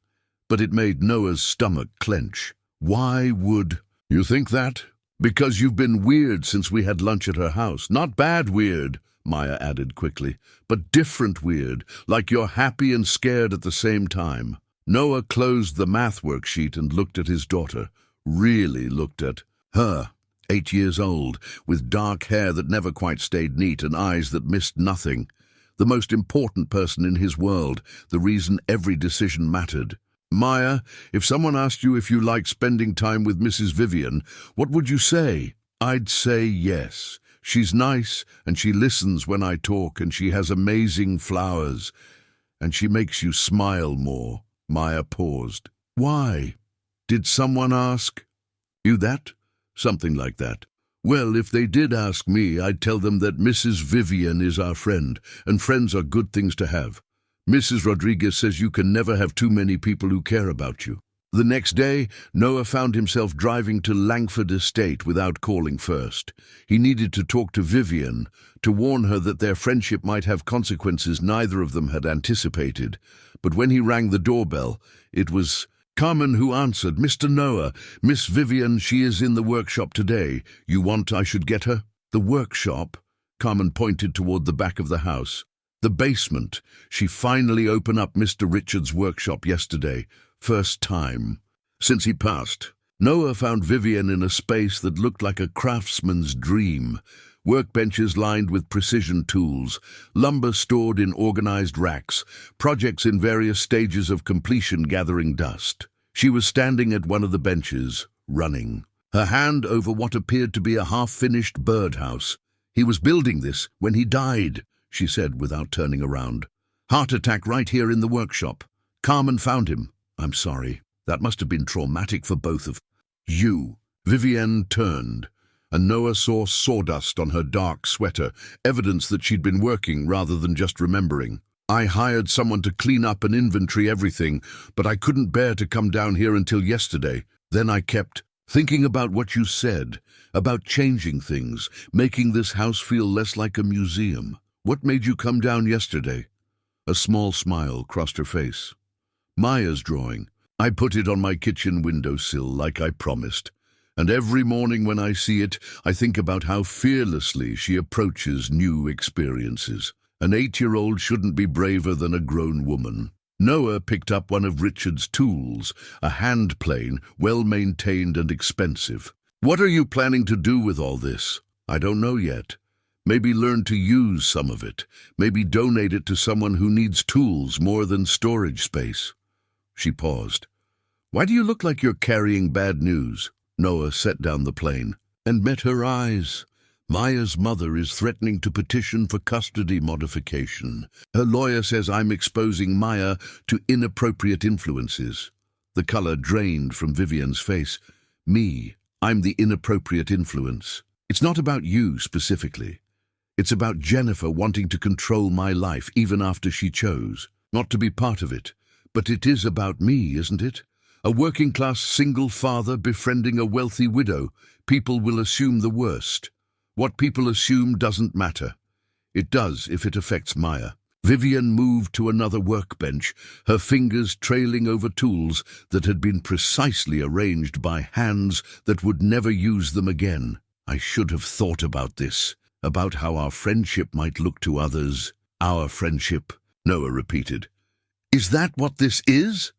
but it made Noah's stomach clench. "Why would you think that?" "Because you've been weird since we had lunch at her house. Not bad weird," Maya added quickly, "but different weird, like you're happy and scared at the same time." Noah closed the math worksheet and looked at his daughter. Really looked at her, 8 years old, with dark hair that never quite stayed neat and eyes that missed nothing. The most important person in his world, the reason every decision mattered. "Maya, if someone asked you if you like spending time with Mrs. Vivien, what would you say?" "I'd say yes. She's nice, and she listens when I talk, and she has amazing flowers, and she makes you smile more." Maya paused. "Why? Did someone ask you that?" "Something like that." "Well, if they did ask me, I'd tell them that Mrs. Vivien is our friend, and friends are good things to have. Mrs. Rodriguez says you can never have too many people who care about you." The next day, Noah found himself driving to Langford Estate without calling first. He needed to talk to Vivien, to warn her that their friendship might have consequences neither of them had anticipated. But when he rang the doorbell, it was Carmen who answered. "Mr. Noah, Miss Vivien, she is in the workshop today. You want I should get her?" "The workshop?" Carmen pointed toward the back of the house. "The basement. She finally opened up Mr. Richards' workshop yesterday. First time since he passed." Noah found Vivien in a space that looked like a craftsman's dream. Workbenches lined with precision tools, lumber stored in organized racks, projects in various stages of completion gathering dust. She was standing at one of the benches, running, her hand over what appeared to be a half-finished birdhouse. "He was building this when he died," she said without turning around. "Heart attack right here in the workshop. Carmen found him." "I'm sorry. That must have been traumatic for both of you." Vivien turned, and Noah saw sawdust on her dark sweater, evidence that she'd been working rather than just remembering. "I hired someone to clean up and inventory everything, but I couldn't bear to come down here until yesterday. Then I kept thinking about what you said, about changing things, making this house feel less like a museum. What made you come down yesterday?" A small smile crossed her face. "Maya's drawing. I put it on my kitchen windowsill like I promised. And every morning when I see it, I think about how fearlessly she approaches new experiences. An 8-year-old shouldn't be braver than a grown woman." Noah picked up one of Richard's tools, a hand plane, well-maintained and expensive. "What are you planning to do with all this?" "I don't know yet. Maybe learn to use some of it. Maybe donate it to someone who needs tools more than storage space." She paused. "Why do you look like you're carrying bad news?" Noah set down the plane and met her eyes. "Maya's mother is threatening to petition for custody modification. Her lawyer says I'm exposing Maya to inappropriate influences." The color drained from Vivien's face. "Me, I'm the inappropriate influence. It's not about you specifically. It's about Jennifer wanting to control my life even after she chose not to be part of it. But it is about me, isn't it? A working-class single father befriending a wealthy widow. People will assume the worst. What people assume doesn't matter. It does if it affects Maya." Vivien moved to another workbench, her fingers trailing over tools that had been precisely arranged by hands that would never use them again. I should have thought about this, about how our friendship might look to others. Our friendship, Noah repeated. Is that what this is?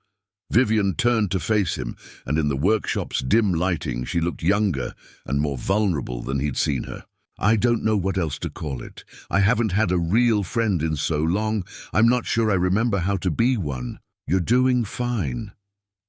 Vivien turned to face him, and in the workshop's dim lighting she looked younger and more vulnerable than he'd seen her. I don't know what else to call it. I haven't had a real friend in so long. I'm not sure I remember how to be one. You're doing fine.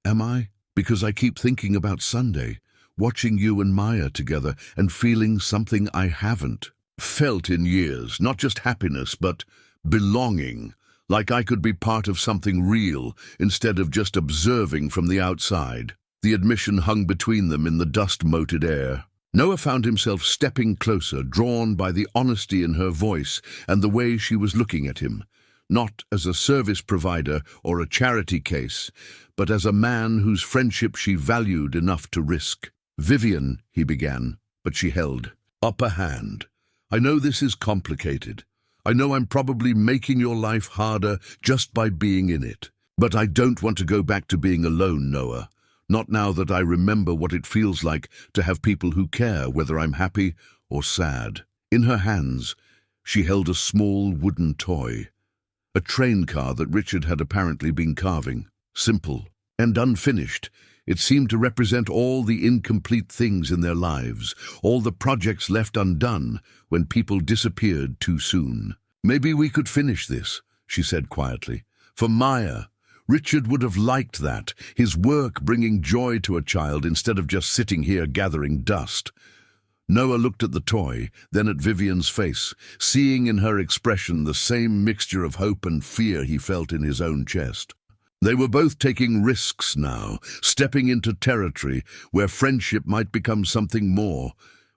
Am I? Because I keep thinking about Sunday, watching you and Maya together and feeling something I haven't felt in years. Not just happiness, but belonging. Like I could be part of something real instead of just observing from the outside. The admission hung between them in the dust-moated air. Noah found himself stepping closer, drawn by the honesty in her voice and the way she was looking at him, not as a service provider or a charity case, but as a man whose friendship she valued enough to risk. "Vivien," he began, but she held up a hand. "I know this is complicated. I know I'm probably making your life harder just by being in it. But I don't want to go back to being alone, Noah. Not now that I remember what it feels like to have people who care whether I'm happy or sad." In her hands, she held a small wooden toy, a train car that Richard had apparently been carving. Simple and unfinished, it seemed to represent all the incomplete things in their lives, all the projects left undone when people disappeared too soon. "Maybe we could finish this," she said quietly. "For Maya. Richard would have liked that, his work bringing joy to a child instead of just sitting here gathering dust." Noah looked at the toy, then at Vivien's face, seeing in her expression the same mixture of hope and fear he felt in his own chest. They were both taking risks now, stepping into territory where friendship might become something more,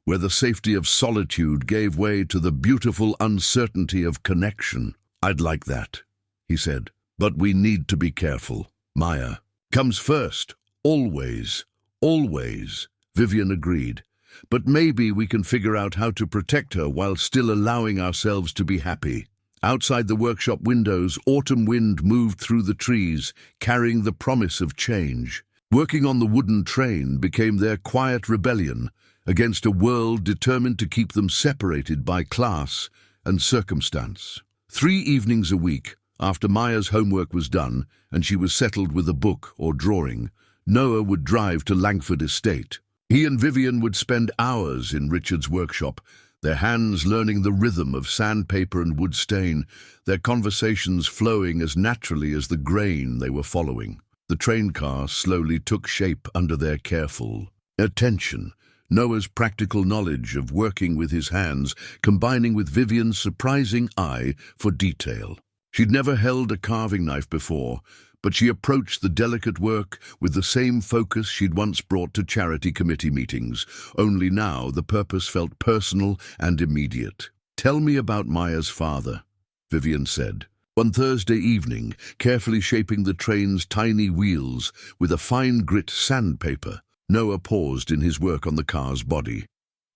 where the safety of solitude gave way to the beautiful uncertainty of connection. "I'd like that," he said. "But we need to be careful. Maya comes first, always, always," Vivien agreed. "But maybe we can figure out how to protect her while still allowing ourselves to be happy." Outside the workshop windows, autumn wind moved through the trees, carrying the promise of change. Working on the wooden train became their quiet rebellion against a world determined to keep them separated by class and circumstance. 3 evenings a week, after Maya's homework was done and she was settled with a book or drawing, Noah would drive to Langford Estate. He and Vivien would spend hours in Richard's workshop, their hands learning the rhythm of sandpaper and wood stain, their conversations flowing as naturally as the grain they were following. The train car slowly took shape under their careful attention. Noah's practical knowledge of working with his hands combining with Vivien's surprising eye for detail. She'd never held a carving knife before, but she approached the delicate work with the same focus she'd once brought to charity committee meetings, only now the purpose felt personal and immediate. "Tell me about Maya's father," Vivien said. One Thursday evening, carefully shaping the train's tiny wheels with a fine grit sandpaper, Noah paused in his work on the car's body.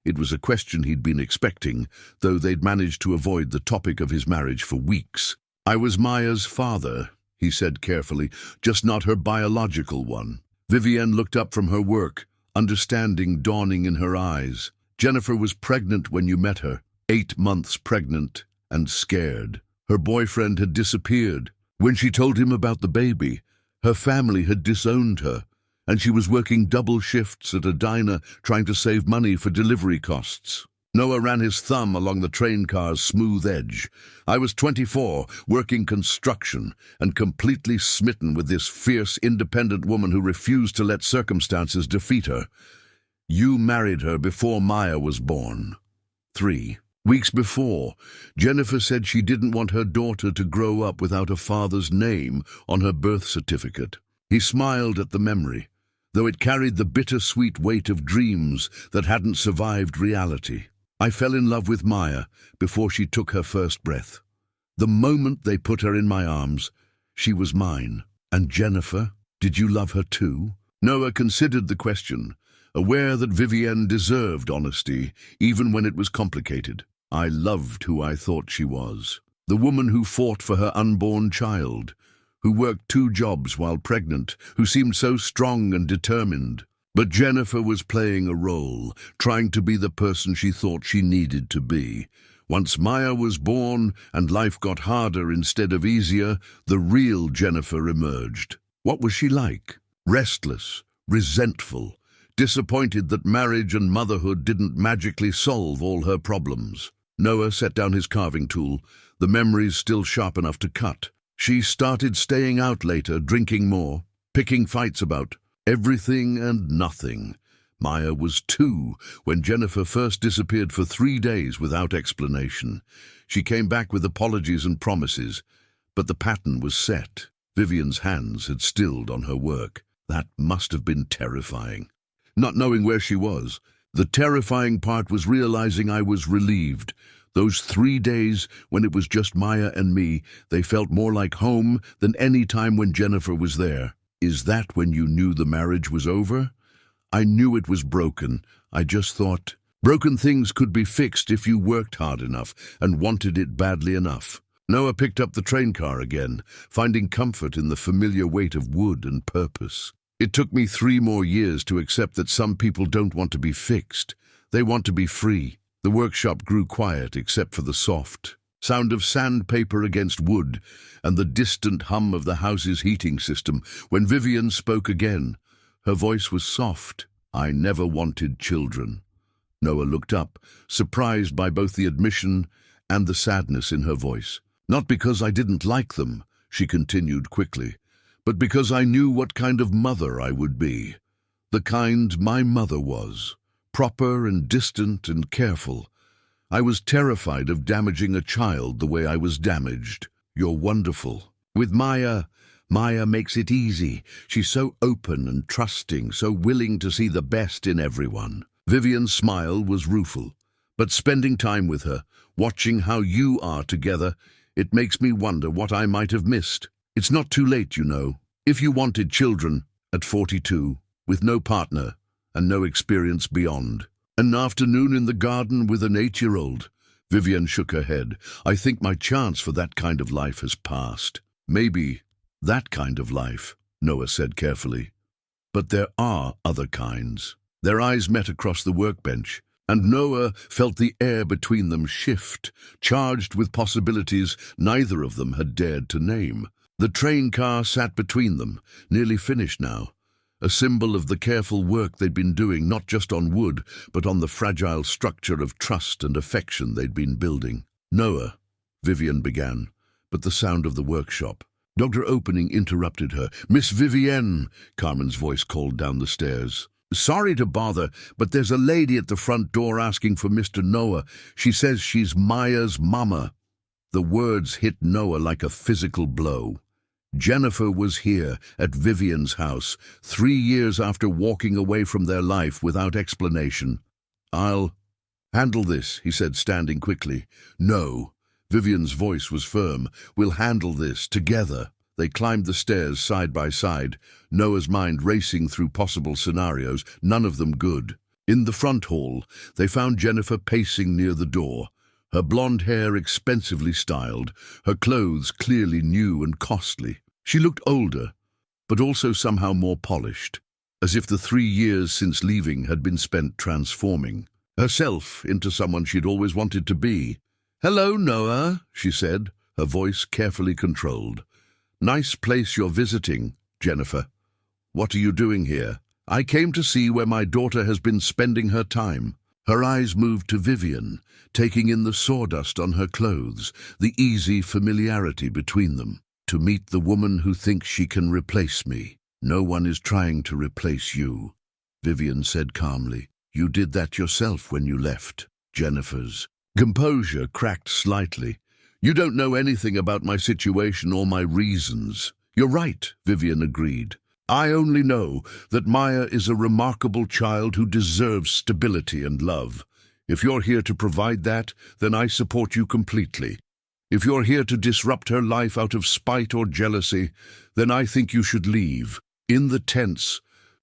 It was a question he'd been expecting, though they'd managed to avoid the topic of his marriage for weeks. "I was Maya's father," he said carefully, "just not her biological one." Vivien looked up from her work, understanding dawning in her eyes. "Jennifer was pregnant when you met her, 8 months pregnant and scared. Her boyfriend had disappeared. When she told him about the baby, her family had disowned her, and she was working double shifts at a diner trying to save money for delivery costs." Noah ran his thumb along the train car's smooth edge. "I was 24, working construction, and completely smitten with this fierce, independent woman who refused to let circumstances defeat her. You married her before Maya was born." 3 weeks before, Jennifer said she didn't want her daughter to grow up without a father's name on her birth certificate. He smiled at the memory, though it carried the bittersweet weight of dreams that hadn't survived reality. "I fell in love with Maya before she took her first breath. The moment they put her in my arms, she was mine. And Jennifer, did you love her too?" Noah considered the question, aware that Vivien deserved honesty, even when it was complicated. "I loved who I thought she was." The woman who fought for her unborn child, who worked 2 jobs while pregnant, who seemed so strong and determined. But Jennifer was playing a role, trying to be the person she thought she needed to be. Once Maya was born and life got harder instead of easier, the real Jennifer emerged. What was she like? Restless, resentful, disappointed that marriage and motherhood didn't magically solve all her problems. Noah set down his carving tool, the memories still sharp enough to cut. She started staying out later, drinking more, picking fights about everything and nothing. Maya was 2 when Jennifer first disappeared for 3 days without explanation. She came back with apologies and promises, but the pattern was set. Vivienne's hands had stilled on her work. That must have been terrifying. Not knowing where she was. The terrifying part was realizing I was relieved. Those 3 days, when it was just Maya and me, they felt more like home than any time when Jennifer was there. Is that when you knew the marriage was over? I knew it was broken. I just thought, broken things could be fixed if you worked hard enough and wanted it badly enough. Noah picked up the train car again, finding comfort in the familiar weight of wood and purpose. It took me 3 more years to accept that some people don't want to be fixed. They want to be free. The workshop grew quiet except for the soft sound of sandpaper against wood and the distant hum of the house's heating system when Vivien spoke again. Her voice was soft. I never wanted children. Noah looked up, surprised by both the admission and the sadness in her voice. Not because I didn't like them, she continued quickly, but because I knew what kind of mother I would be. The kind my mother was, proper and distant and careful. I was terrified of damaging a child the way I was damaged. You're wonderful. With Maya makes it easy. She's so open and trusting, so willing to see the best in everyone. Vivien's smile was rueful, but spending time with her, watching how you are together, it makes me wonder what I might have missed. It's not too late, you know. If you wanted children at 42, with no partner and no experience beyond. An afternoon in the garden with an 8-year-old. Vivien shook her head. I think my chance for that kind of life has passed. Maybe that kind of life, Noah said carefully. But there are other kinds. Their eyes met across the workbench, and Noah felt the air between them shift, charged with possibilities neither of them had dared to name. The train car sat between them, nearly finished now, a symbol of the careful work they'd been doing not just on wood, but on the fragile structure of trust and affection they'd been building. Noah, Vivien began, but the sound of the workshop. Dr. Opening interrupted her. Miss Vivienne, Carmen's voice called down the stairs. Sorry to bother, but there's a lady at the front door asking for Mr. Noah. She says she's Maya's mama. The words hit Noah like a physical blow. Jennifer was here at Vivien's house, 3 years after walking away from their life without explanation. I'll handle this, he said, standing quickly. No. Vivien's voice was firm. We'll handle this together. They climbed the stairs side by side, Noah's mind racing through possible scenarios, none of them good. In the front hall, they found Jennifer pacing near the door, her blonde hair expensively styled, her clothes clearly new and costly. She looked older, but also somehow more polished, as if the 3 years since leaving had been spent transforming herself into someone she'd always wanted to be. Hello, Noah, she said, her voice carefully controlled. Nice place you're visiting, Jennifer. What are you doing here? I came to see where my daughter has been spending her time. Her eyes moved to Vivien, taking in the sawdust on her clothes, the easy familiarity between them. To meet the woman who thinks she can replace me. No one is trying to replace you, Vivien said calmly. You did that yourself when you left. Jennifer's composure cracked slightly. You don't know anything about my situation or my reasons. You're right, Vivien agreed. I only know that Maya is a remarkable child who deserves stability and love. If you're here to provide that, then I support you completely. If you're here to disrupt her life out of spite or jealousy, then I think you should leave. In the tense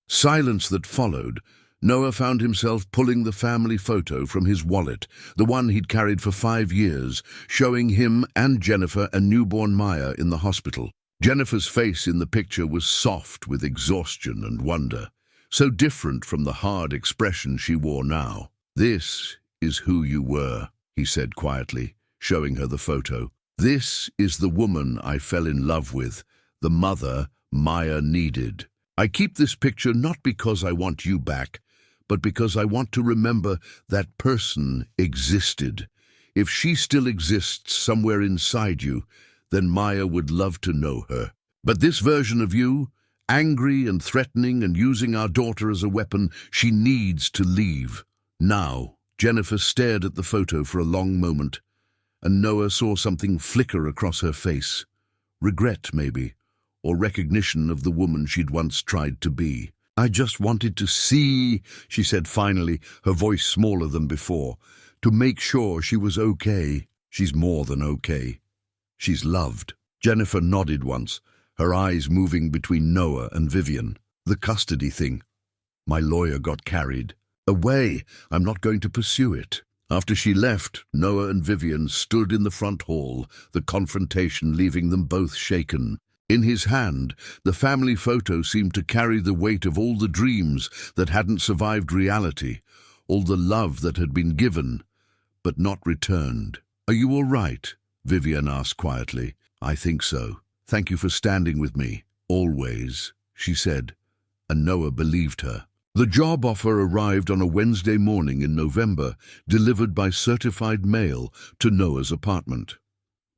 silence that followed, Noah found himself pulling the family photo from his wallet, the one he'd carried for 5 years, showing him and Jennifer and newborn Maya in the hospital. Jennifer's face in the picture was soft with exhaustion and wonder, so different from the hard expression she wore now. "This is who you were," he said quietly, showing her the photo. "This is the woman I fell in love with, the mother Maya needed. I keep this picture not because I want you back, but because I want to remember that person existed. If she still exists somewhere inside you, then Maya would love to know her. But this version of you, angry and threatening and using our daughter as a weapon, she needs to leave. Now." Jennifer stared at the photo for a long moment, and Noah saw something flicker across her face. Regret, maybe, or recognition of the woman she'd once tried to be. "I just wanted to see," she said finally, her voice smaller than before, "to make sure she was okay." "She's more than okay. She's loved." Jennifer nodded once, her eyes moving between Noah and Vivien. "The custody thing. My lawyer got carried away. I'm not going to pursue it." After she left, Noah and Vivien stood in the front hall, the confrontation leaving them both shaken. In his hand, the family photo seemed to carry the weight of all the dreams that hadn't survived reality, all the love that had been given, but not returned. "Are you all right?" Vivien asked quietly. "I think so. Thank you for standing with me. Always," she said, and Noah believed her. The job offer arrived on a Wednesday morning in November, delivered by certified mail to Noah's apartment.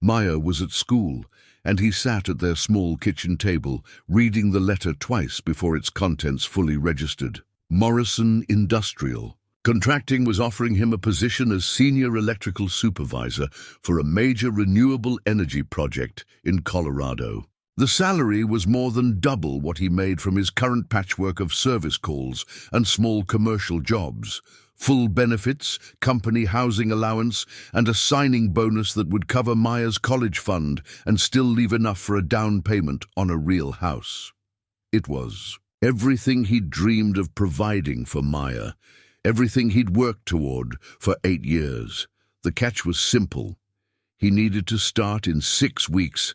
Maya was at school, and he sat at their small kitchen table, reading the letter twice before its contents fully registered. Morrison Industrial. Contracting was offering him a position as senior electrical supervisor for a major renewable energy project in Colorado. The salary was more than double what he made from his current patchwork of service calls and small commercial jobs. Full benefits, company housing allowance, and a signing bonus that would cover Maya's college fund and still leave enough for a down payment on a real house. It was everything he'd dreamed of providing for Maya, everything he'd worked toward for 8 years. The catch was simple. He needed to start in 6 weeks,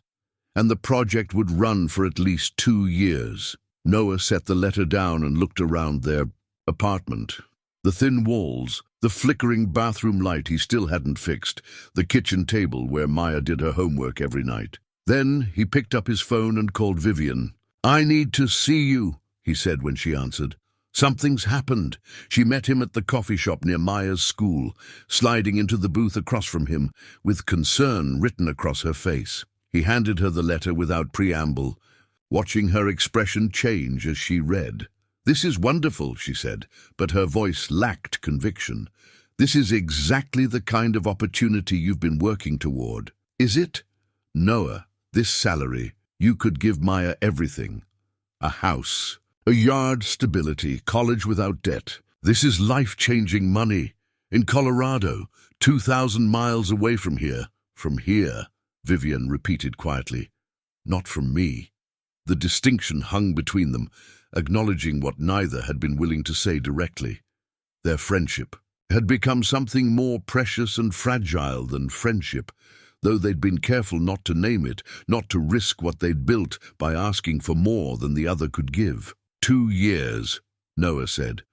and the project would run for at least 2 years. Noah set the letter down and looked around their apartment. The thin walls, the flickering bathroom light he still hadn't fixed, the kitchen table where Maya did her homework every night. Then he picked up his phone and called Vivien. "I need to see you," he said when she answered. "Something's happened." She met him at the coffee shop near Maya's school, sliding into the booth across from him, with concern written across her face. He handed her the letter without preamble, watching her expression change as she read. "This is wonderful," she said, but her voice lacked conviction. "This is exactly the kind of opportunity you've been working toward. Is it? Noah, this salary, you could give Maya everything. A house, a yard, stability, college without debt. This is life-changing money. In Colorado, 2,000 miles away from here." "From here," Vivien repeated quietly. "Not from me." The distinction hung between them, acknowledging what neither had been willing to say directly. Their friendship had become something more precious and fragile than friendship, though they'd been careful not to name it, not to risk what they'd built by asking for more than the other could give. 2 years, Noah said.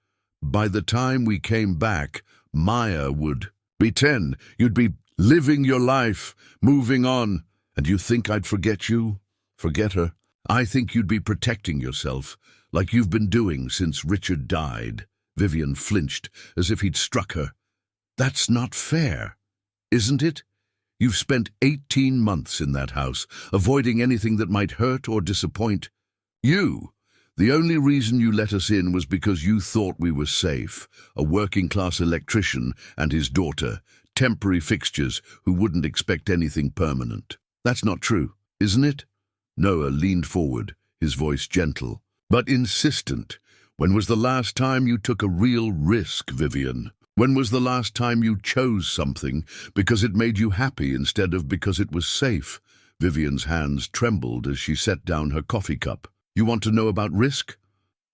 "By the time we came back, Maya would be 10. You'd be living your life, moving on. And you think I'd forget you? Forget her? I think you'd be protecting yourself, like you've been doing since Richard died." Vivien flinched, as if he'd struck her. "That's not fair, isn't it? You've spent 18 months in that house, avoiding anything that might hurt or disappoint. The only reason you let us in was because you thought we were safe, a working-class electrician and his daughter, temporary fixtures who wouldn't expect anything permanent. That's not true, isn't it?" Noah leaned forward, his voice gentle, but insistent. "When was the last time you took a real risk, Vivien? When was the last time you chose something because it made you happy instead of because it was safe?" Vivien's hands trembled as she set down her coffee cup. "You want to know about risk?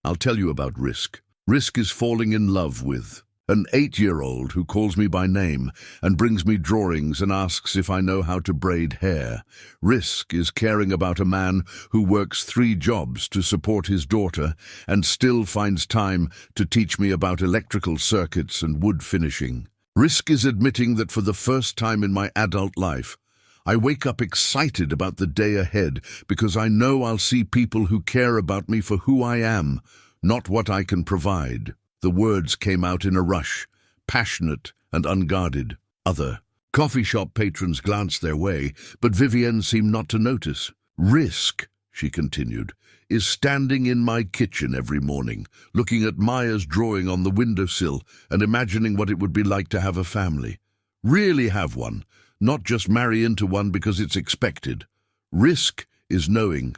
I'll tell you about risk. Risk is falling in love with an 8-year-old who calls me by name and brings me drawings and asks if I know how to braid hair. Risk is caring about a man who works 3 jobs to support his daughter and still finds time to teach me about electrical circuits and wood finishing. Risk is admitting that for the first time in my adult life, I wake up excited about the day ahead because I know I'll see people who care about me for who I am, not what I can provide. The words came out in a rush, passionate and unguarded. Other coffee shop patrons glanced their way, but Vivienne seemed not to notice. Risk, she continued, is standing in my kitchen every morning, looking at Maya's drawing on the windowsill and imagining what it would be like to have a family. Really have one, not just marry into one because it's expected. Risk is knowing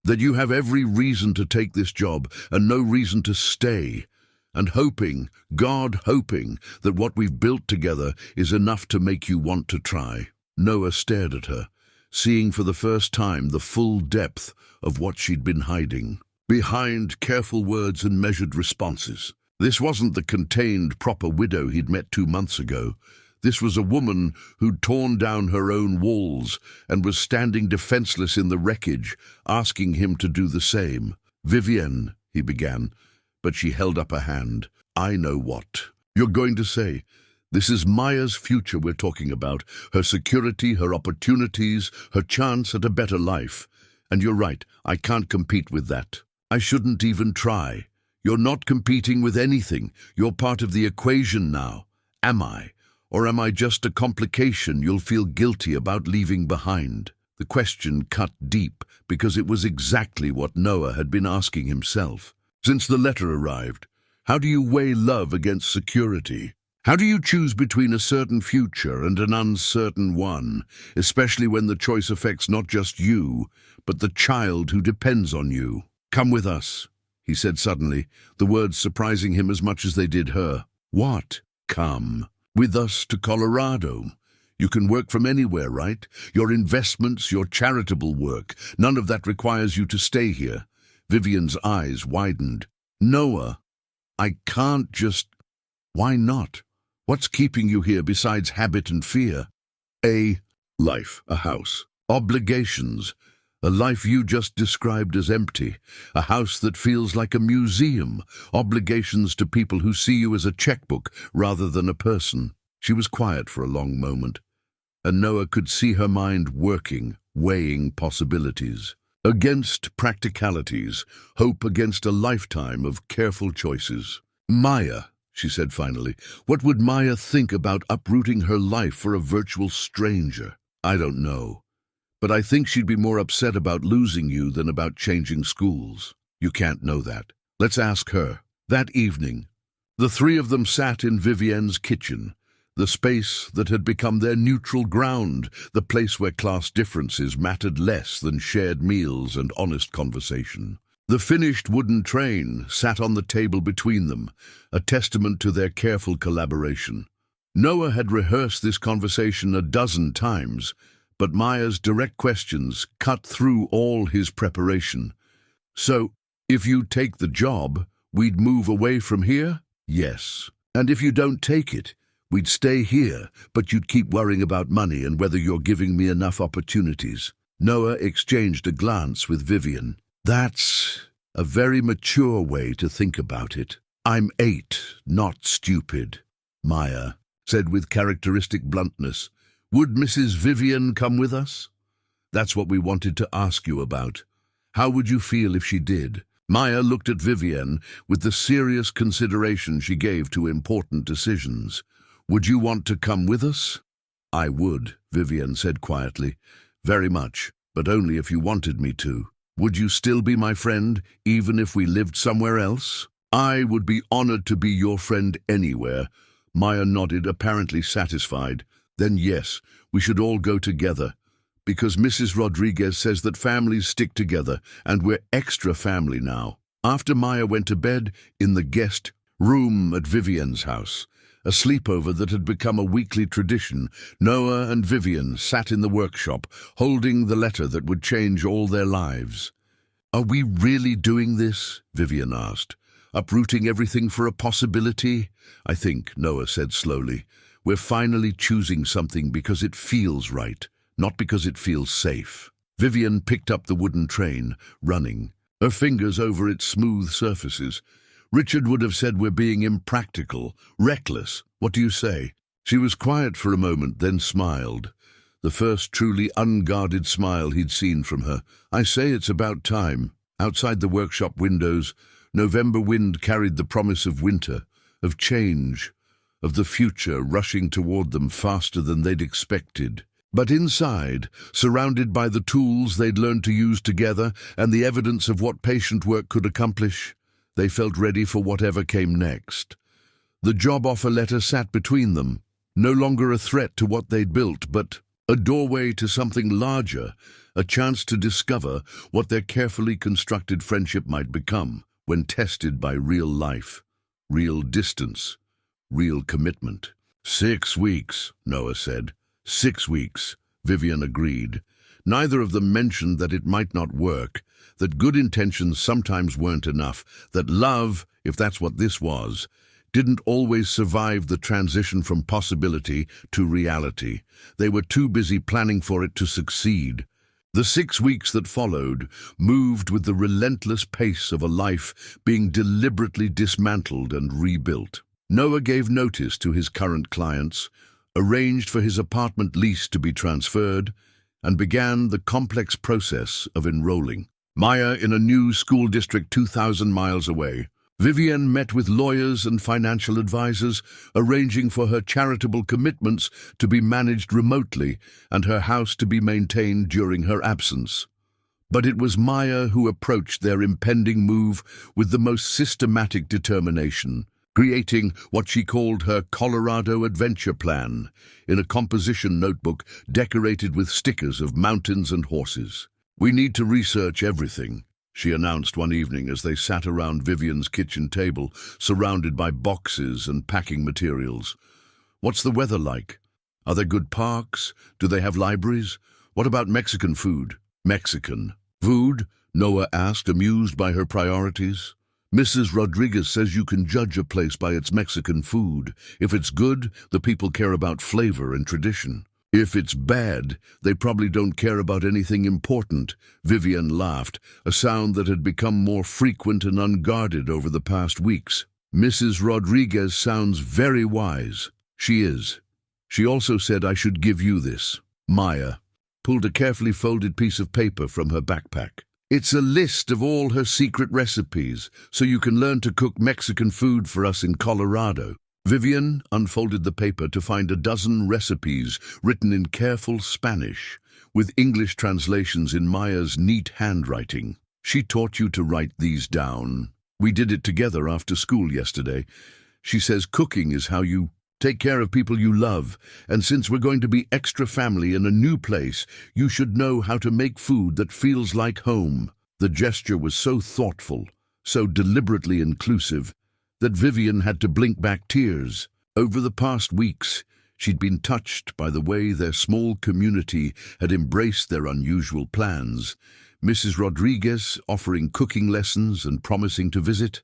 that you have every reason to take this job and no reason to stay, and hoping, God hoping, that what we've built together is enough to make you want to try. Noah stared at her, seeing for the first time the full depth of what she'd been hiding behind careful words and measured responses. This wasn't the contained, proper widow he'd met 2 months ago. This was a woman who'd torn down her own walls and was standing defenseless in the wreckage, asking him to do the same. "Vivienne," he began, but she held up a hand. "I know what you're going to say. This is Maya's future we're talking about, her security, her opportunities, her chance at a better life. And you're right, I can't compete with that. I shouldn't even try. You're not competing with anything. You're part of the equation now. Am I? Or am I just a complication you'll feel guilty about leaving behind?" The question cut deep because it was exactly what Noah had been asking himself. Since the letter arrived, how do you weigh love against security? How do you choose between a certain future and an uncertain one, especially when the choice affects not just you, but the child who depends on you? "Come with us," he said suddenly, the words surprising him as much as they did her. "What? Come with us to Colorado. You can work from anywhere, right? Your investments, your charitable work, none of that requires you to stay here." Vivienne's eyes widened. "Noah, I can't just—" "Why not? What's keeping you here besides habit and fear?" "A life, a house, obligations, a life you just described as empty, a house that feels like a museum, obligations to people who see you as a checkbook rather than a person." She was quiet for a long moment, and Noah could see her mind working, weighing possibilities. Against practicalities, hope against a lifetime of careful choices. "Maya," she said finally, "what would Maya think about uprooting her life for a virtual stranger?" "I don't know. But I think she'd be more upset about losing you than about changing schools." "You can't know that. Let's ask her." That evening, the 3 of them sat in Vivienne's kitchen, the space that had become their neutral ground, the place where class differences mattered less than shared meals and honest conversation. The finished wooden train sat on the table between them, a testament to their careful collaboration. Noah had rehearsed this conversation a dozen times, but Maya's direct questions cut through all his preparation. "So, if you take the job, we'd move away from here?" "Yes. And if you don't take it, we'd stay here, but you'd keep worrying about money and whether you're giving me enough opportunities." Noah exchanged a glance with Vivien. "That's a very mature way to think about it. I'm 8, not stupid." Maya said with characteristic bluntness, "Would Mrs. Vivien come with us?" "That's what we wanted to ask you about. How would you feel if she did?" Maya looked at Vivien with the serious consideration she gave to important decisions. "Would you want to come with us?" "I would," Vivien said quietly. "Very much, but only if you wanted me to." "Would you still be my friend, even if we lived somewhere else?" "I would be honored to be your friend anywhere." Maya nodded, apparently satisfied. "Then yes, we should all go together, because Mrs. Rodriguez says that families stick together, and we're extra family now." After Maya went to bed in the guest room at Vivienne's house, a sleepover that had become a weekly tradition, Noah and Vivien sat in the workshop, holding the letter that would change all their lives. "Are we really doing this?" Vivien asked. Uprooting everything for a possibility? I think, Noah said slowly. We're finally choosing something because it feels right, not because it feels safe. Vivien picked up the wooden train, running, her fingers over its smooth surfaces. Richard would have said we're being impractical, reckless. What do you say? She was quiet for a moment, then smiled. The first truly unguarded smile he'd seen from her. I say it's about time. Outside the workshop windows, November wind carried the promise of winter, of change, of the future rushing toward them faster than they'd expected. But inside, surrounded by the tools they'd learned to use together and the evidence of what patient work could accomplish, they felt ready for whatever came next. The job offer letter sat between them, no longer a threat to what they'd built, but a doorway to something larger, a chance to discover what their carefully constructed friendship might become when tested by real life, real distance, real commitment. 6 weeks, Noah said. 6 weeks, Vivien agreed. Neither of them mentioned that it might not work, that good intentions sometimes weren't enough, that love, if that's what this was, didn't always survive the transition from possibility to reality. They were too busy planning for it to succeed. The 6 weeks that followed moved with the relentless pace of a life being deliberately dismantled and rebuilt. Noah gave notice to his current clients, arranged for his apartment lease to be transferred, and began the complex process of enrolling Maya in a new school district 2,000 miles away. Vivien met with lawyers and financial advisors, arranging for her charitable commitments to be managed remotely and her house to be maintained during her absence. But it was Maya who approached their impending move with the most systematic determination, creating what she called her Colorado adventure plan in a composition notebook decorated with stickers of mountains and horses. "We need to research everything," she announced one evening as they sat around Vivien's kitchen table, surrounded by boxes and packing materials. "What's the weather like? Are there good parks? Do they have libraries? What about Mexican food?" "Mexican food?" Noah asked, amused by her priorities. "Mrs. Rodriguez says you can judge a place by its Mexican food. If it's good, the people care about flavor and tradition. If it's bad, they probably don't care about anything important." Vivien laughed, a sound that had become more frequent and unguarded over the past weeks. "Mrs. Rodriguez sounds very wise." "She is. She also said I should give you this." Maya pulled a carefully folded piece of paper from her backpack. "It's a list of all her secret recipes, so you can learn to cook Mexican food for us in Colorado." Vivien unfolded the paper to find a dozen recipes written in careful Spanish, with English translations in Maya's neat handwriting. "She taught you to write these down. We did it together after school yesterday. She says cooking is how you take care of people you love, and since we're going to be extra family in a new place, you should know how to make food that feels like home." The gesture was so thoughtful, so deliberately inclusive, that Vivien had to blink back tears. Over the past weeks, she'd been touched by the way their small community had embraced their unusual plans. Mrs. Rodriguez offering cooking lessons and promising to visit.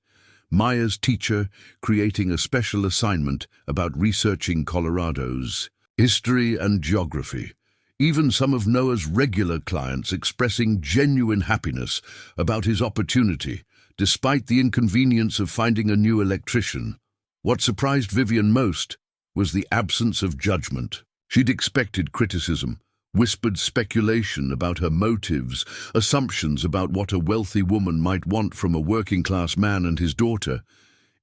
Maya's teacher creating a special assignment about researching Colorado's history and geography. Even some of Noah's regular clients expressing genuine happiness about his opportunity, despite the inconvenience of finding a new electrician. What surprised Vivien most was the absence of judgment. She'd expected criticism, whispered speculation about her motives, assumptions about what a wealthy woman might want from a working-class man and his daughter.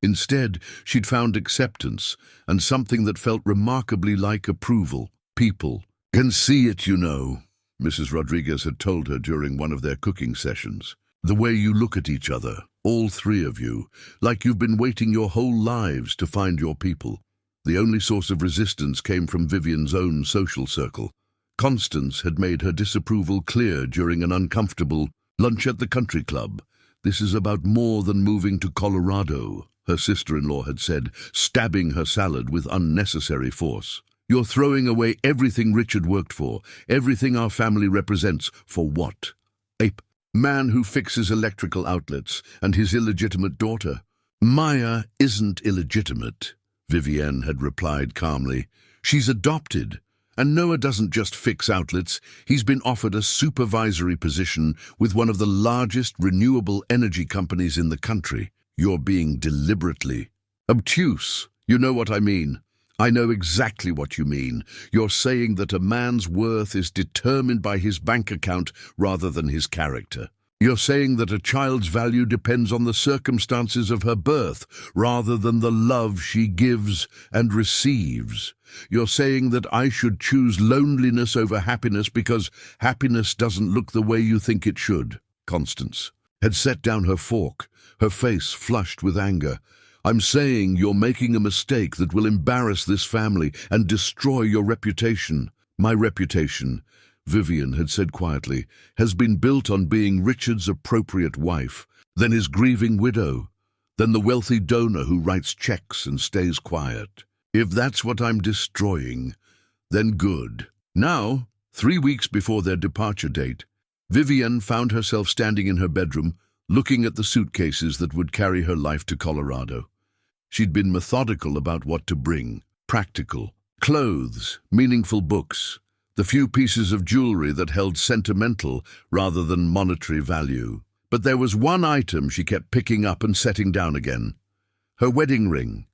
Instead, she'd found acceptance and something that felt remarkably like approval. "People can see it, you know," Mrs. Rodriguez had told her during one of their cooking sessions. "The way you look at each other, all three of you, like you've been waiting your whole lives to find your people." The only source of resistance came from Vivien's own social circle. Constance had made her disapproval clear during an uncomfortable lunch at the country club. "This is about more than moving to Colorado," her sister-in-law had said, stabbing her salad with unnecessary force. "You're throwing away everything Richard worked for, everything our family represents. For what? A man who fixes electrical outlets and his illegitimate daughter. Maya isn't illegitimate, Vivienne had replied calmly. She's adopted. And Noah doesn't just fix outlets, he's been offered a supervisory position with one of the largest renewable energy companies in the country. You're being deliberately obtuse. You know what I mean. I know exactly what you mean. You're saying that a man's worth is determined by his bank account rather than his character. You're saying that a child's value depends on the circumstances of her birth rather than the love she gives and receives. You're saying that I should choose loneliness over happiness because happiness doesn't look the way you think it should. Constance had set down her fork, her face flushed with anger. I'm saying you're making a mistake that will embarrass this family and destroy your reputation. My reputation, Vivien had said quietly, has been built on being Richard's appropriate wife, then his grieving widow, then the wealthy donor who writes checks and stays quiet. If that's what I'm destroying, then good. Now, 3 weeks before their departure date, Vivien found herself standing in her bedroom, looking at the suitcases that would carry her life to Colorado. She'd been methodical about what to bring, practical, clothes, meaningful books, the few pieces of jewelry that held sentimental rather than monetary value. But there was one item she kept picking up and setting down again. Her wedding ring.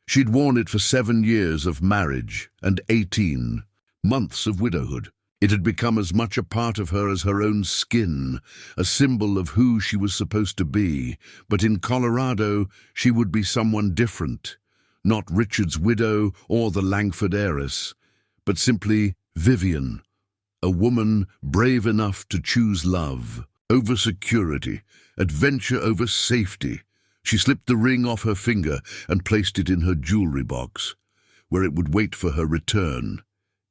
She'd worn it for 7 years of marriage and 18 months of widowhood. It had become as much a part of her as her own skin, a symbol of who she was supposed to be. But in Colorado, she would be someone different. Not Richard's widow or the Langford heiress, but simply Vivien, a woman brave enough to choose love over security, adventure over safety. She slipped the ring off her finger and placed it in her jewelry box, where it would wait for her return,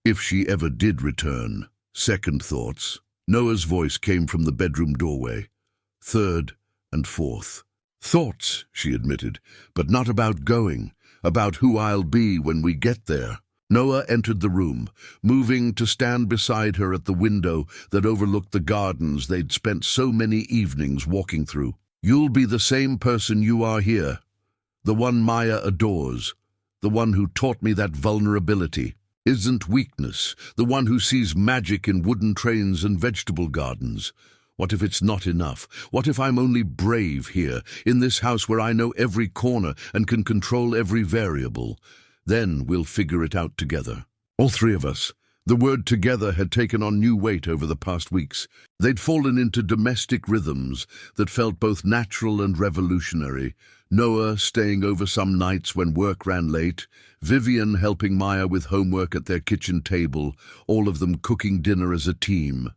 if she ever did return. Second thoughts. Noah's voice came from the bedroom doorway. Third and fourth. Thoughts, she admitted, but not about going, about who I'll be when we get there. Noah entered the room, moving to stand beside her at the window that overlooked the gardens they'd spent so many evenings walking through. You'll be the same person you are here, the one Maya adores, the one who taught me that vulnerability isn't weakness, the one who sees magic in wooden trains and vegetable gardens. What if it's not enough? What if I'm only brave here, in this house where I know every corner and can control every variable? Then we'll figure it out together. All three of us. The word together had taken on new weight over the past weeks. They'd fallen into domestic rhythms that felt both natural and revolutionary. Noah staying over some nights when work ran late, Vivien helping Maya with homework at their kitchen table, all of them cooking dinner as a team.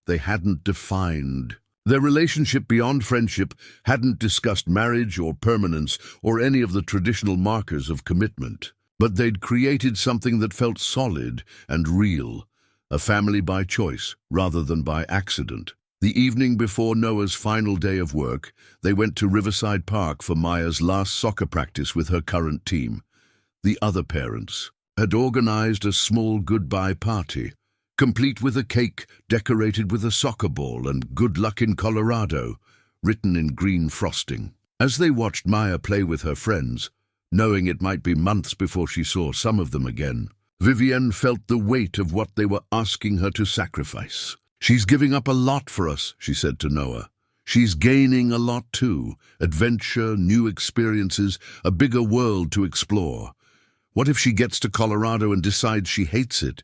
They hadn't defined. Their relationship beyond friendship hadn't discussed marriage or permanence or any of the traditional markers of commitment. But they'd created something that felt solid and real, a family by choice rather than by accident. The evening before Noah's final day of work, they went to Riverside Park for Maya's last soccer practice with her current team. The other parents had organized a small goodbye party, complete with a cake decorated with a soccer ball and "Good luck in Colorado" written in green frosting. As they watched Maya play with her friends, knowing it might be months before she saw some of them again, Vivien felt the weight of what they were asking her to sacrifice. She's giving up a lot for us, she said to Noah. She's gaining a lot too. Adventure, new experiences, a bigger world to explore. What if she gets to Colorado and decides she hates it?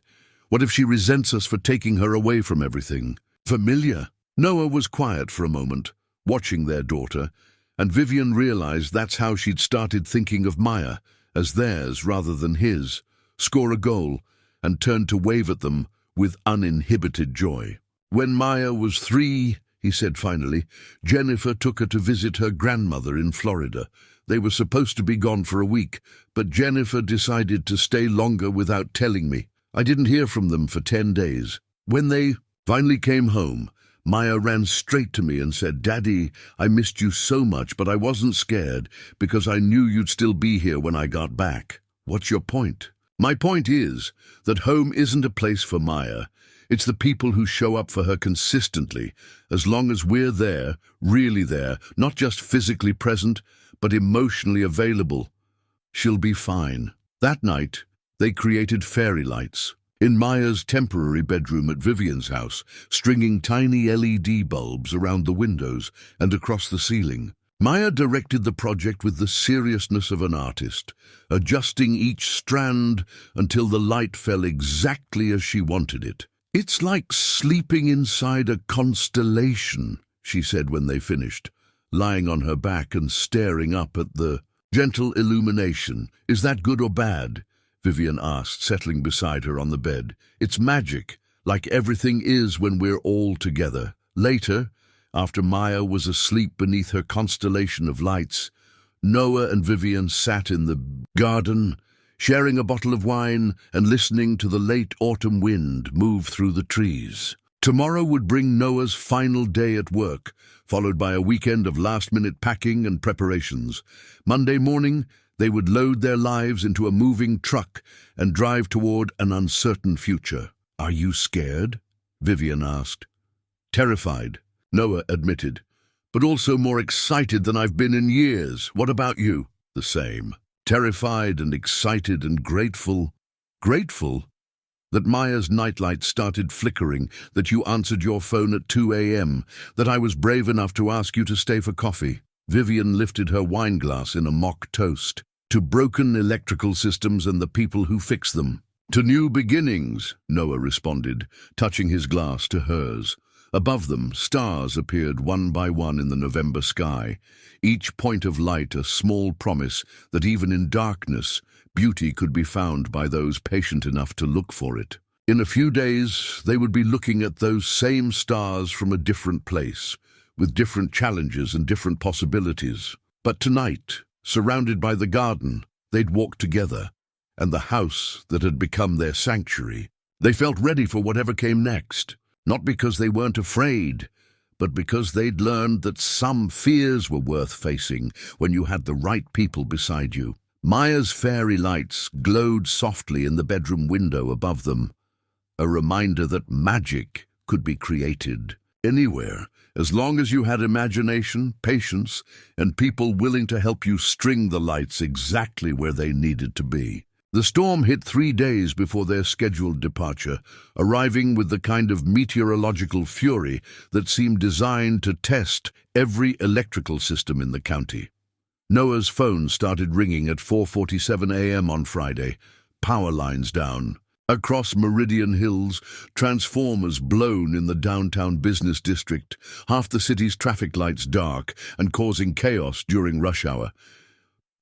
What if she resents us for taking her away from everything familiar? Noah was quiet for a moment, watching their daughter, and Vivien realized that's how she'd started thinking of Maya, as theirs rather than his. Score a goal, and turn to wave at them with uninhibited joy. When Maya was 3, he said finally, Jennifer took her to visit her grandmother in Florida. They were supposed to be gone for a week, but Jennifer decided to stay longer without telling me. I didn't hear from them for 10 days. When they finally came home, Maya ran straight to me and said, Daddy, I missed you so much, but I wasn't scared because I knew you'd still be here when I got back. What's your point? My point is that home isn't a place for Maya. It's the people who show up for her consistently, as long as we're there, really there, not just physically present, but emotionally available. She'll be fine. That night, they created fairy lights in Maya's temporary bedroom at Vivienne's house, stringing tiny LED bulbs around the windows and across the ceiling. Maya directed the project with the seriousness of an artist, adjusting each strand until the light fell exactly as she wanted it. "It's like sleeping inside a constellation," she said when they finished, lying on her back and staring up at the gentle illumination. "Is that good or bad?" Vivien asked, settling beside her on the bed. "It's magic, like everything is when we're all together." Later, after Maya was asleep beneath her constellation of lights, Noah and Vivien sat in the garden, sharing a bottle of wine and listening to the late autumn wind move through the trees. Tomorrow would bring Noah's final day at work, followed by a weekend of last-minute packing and preparations. Monday morning, they would load their lives into a moving truck and drive toward an uncertain future. "Are you scared?" Vivien asked. "Terrified," Noah admitted, "but also more excited than I've been in years. What about you?" "The same. Terrified and excited and grateful." "Grateful?" "That Maya's nightlight started flickering, that you answered your phone at 2 a.m., that I was brave enough to ask you to stay for coffee." Vivien lifted her wine glass in a mock toast. "To broken electrical systems and the people who fix them." "To new beginnings," Noah responded, touching his glass to hers. Above them, stars appeared one by one in the November sky, each point of light a small promise that even in darkness, beauty could be found by those patient enough to look for it. In a few days, they would be looking at those same stars from a different place, with different challenges and different possibilities. But tonight, surrounded by the garden, they'd walk together, and the house that had become their sanctuary. They felt ready for whatever came next. Not because they weren't afraid, but because they'd learned that some fears were worth facing when you had the right people beside you. Maya's fairy lights glowed softly in the bedroom window above them, a reminder that magic could be created anywhere, as long as you had imagination, patience, and people willing to help you string the lights exactly where they needed to be. The storm hit 3 days before their scheduled departure, arriving with the kind of meteorological fury that seemed designed to test every electrical system in the county. Noah's phone started ringing at 4:47 a.m. on Friday, power lines down. Across Meridian Hills, transformers blown in the downtown business district, half the city's traffic lights dark and causing chaos during rush hour.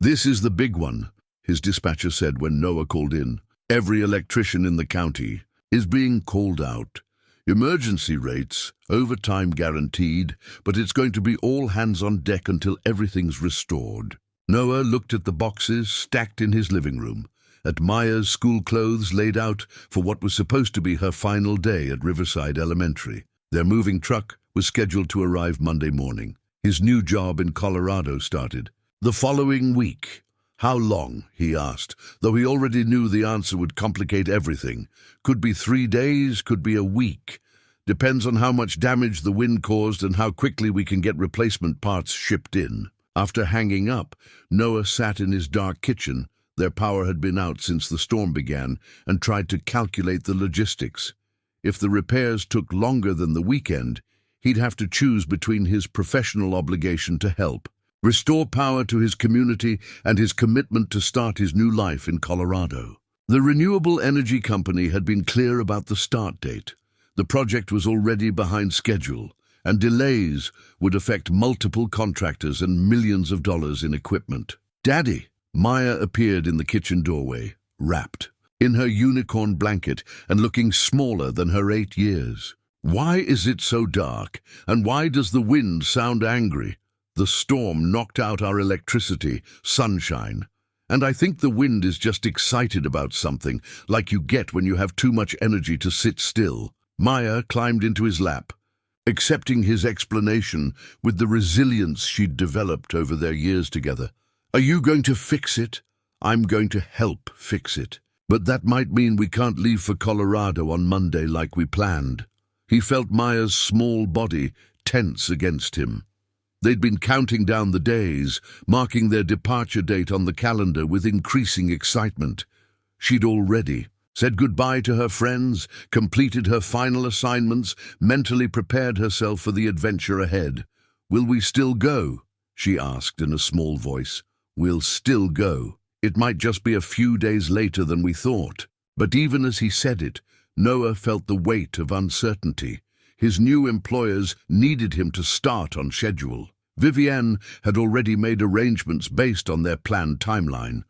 "This is the big one," his dispatcher said when Noah called in. "Every electrician in the county is being called out. Emergency rates, overtime guaranteed, but it's going to be all hands on deck until everything's restored." Noah looked at the boxes stacked in his living room, at Maya's school clothes laid out for what was supposed to be her final day at Riverside Elementary. Their moving truck was scheduled to arrive Monday morning. His new job in Colorado started the following week. "How long?" he asked, though he already knew the answer would complicate everything. "Could be 3 days, could be a week. Depends on how much damage the wind caused and how quickly we can get replacement parts shipped in." After hanging up, Noah sat in his dark kitchen. Their power had been out since the storm began, and tried to calculate the logistics. If the repairs took longer than the weekend, he'd have to choose between his professional obligation to help, restore power to his community, and his commitment to start his new life in Colorado. The renewable energy company had been clear about the start date. The project was already behind schedule, and delays would affect multiple contractors and millions of dollars in equipment. "Daddy!" Maya appeared in the kitchen doorway, wrapped in her unicorn blanket and looking smaller than her 8 years. "Why is it so dark, and why does the wind sound angry?" "The storm knocked out our electricity, sunshine. And I think the wind is just excited about something, like you get when you have too much energy to sit still." Maya climbed into his lap, accepting his explanation with the resilience she'd developed over their years together. "Are you going to fix it?" "I'm going to help fix it." But that might mean we can't leave for Colorado on Monday like we planned. He felt Maya's small body tense against him. They'd been counting down the days, marking their departure date on the calendar with increasing excitement. She'd already said goodbye to her friends, completed her final assignments, mentally prepared herself for the adventure ahead. "Will we still go?" she asked in a small voice. "We'll still go. It might just be a few days later than we thought." But even as he said it, Noah felt the weight of uncertainty. His new employers needed him to start on schedule. Vivienne had already made arrangements based on their planned timeline.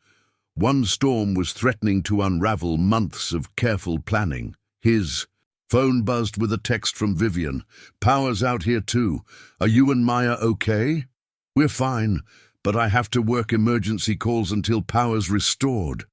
One storm was threatening to unravel months of careful planning. His phone buzzed with a text from Vivien. "Power's out here too. Are you and Maya okay?" "We're fine, but I have to work emergency calls until power's restored."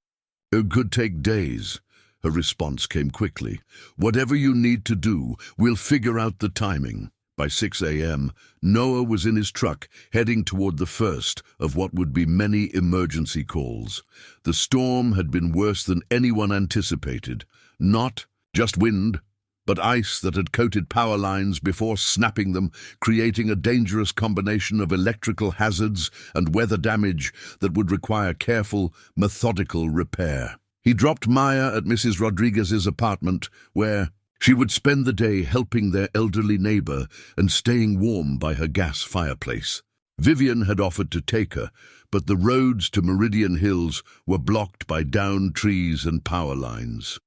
"It could take days." Her response came quickly. "Whatever you need to do, we'll figure out the timing." By 6 a.m., Noah was in his truck, heading toward the first of what would be many emergency calls. The storm had been worse than anyone anticipated. Not just wind, but ice that had coated power lines before snapping them, creating a dangerous combination of electrical hazards and weather damage that would require careful, methodical repair. He dropped Maya at Mrs. Rodriguez's apartment, where she would spend the day helping their elderly neighbor and staying warm by her gas fireplace. Vivien had offered to take her, but the roads to Meridian Hills were blocked by downed trees and power lines.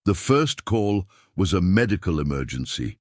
The first call was a medical emergency.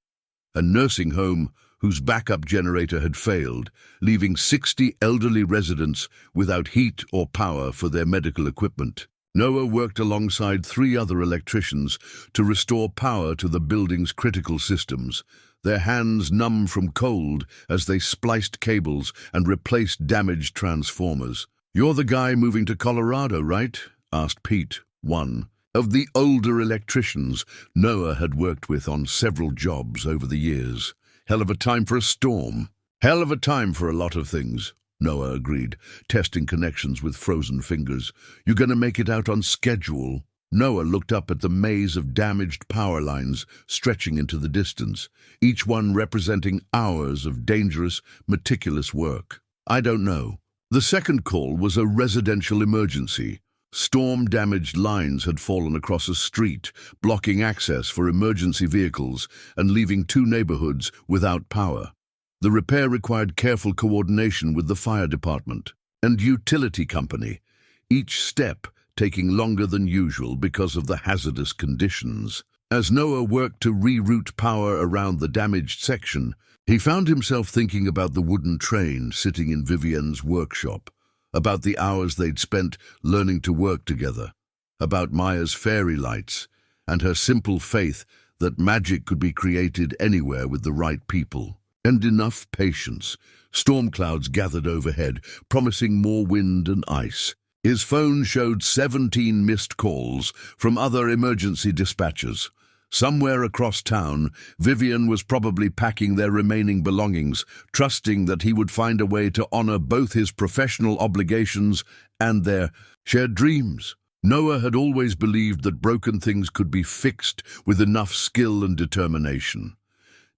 A nursing home whose backup generator had failed, leaving 60 elderly residents without heat or power for their medical equipment. Noah worked alongside 3 other electricians to restore power to the building's critical systems, their hands numb from cold as they spliced cables and replaced damaged transformers. "You're the guy moving to Colorado, right?" asked Pete, one of the older electricians Noah had worked with on several jobs over the years. "Hell of a time for a storm." "Hell of a time for a lot of things," Noah agreed, testing connections with frozen fingers. "You gonna make it out on schedule?" Noah looked up at the maze of damaged power lines stretching into the distance, each one representing hours of dangerous, meticulous work. "I don't know." The second call was a residential emergency. Storm-damaged lines had fallen across a street, blocking access for emergency vehicles and leaving 2 neighborhoods without power. The repair required careful coordination with the fire department and utility company, each step taking longer than usual because of the hazardous conditions. As Noah worked to reroute power around the damaged section, he found himself thinking about the wooden train sitting in Vivienne's workshop, about the hours they'd spent learning to work together, about Maya's fairy lights, and her simple faith that magic could be created anywhere with the right people. And enough patience. Storm clouds gathered overhead, promising more wind and ice. His phone showed 17 missed calls from other emergency dispatchers. Somewhere across town, Vivien was probably packing their remaining belongings, trusting that he would find a way to honor both his professional obligations and their shared dreams. Noah had always believed that broken things could be fixed with enough skill and determination.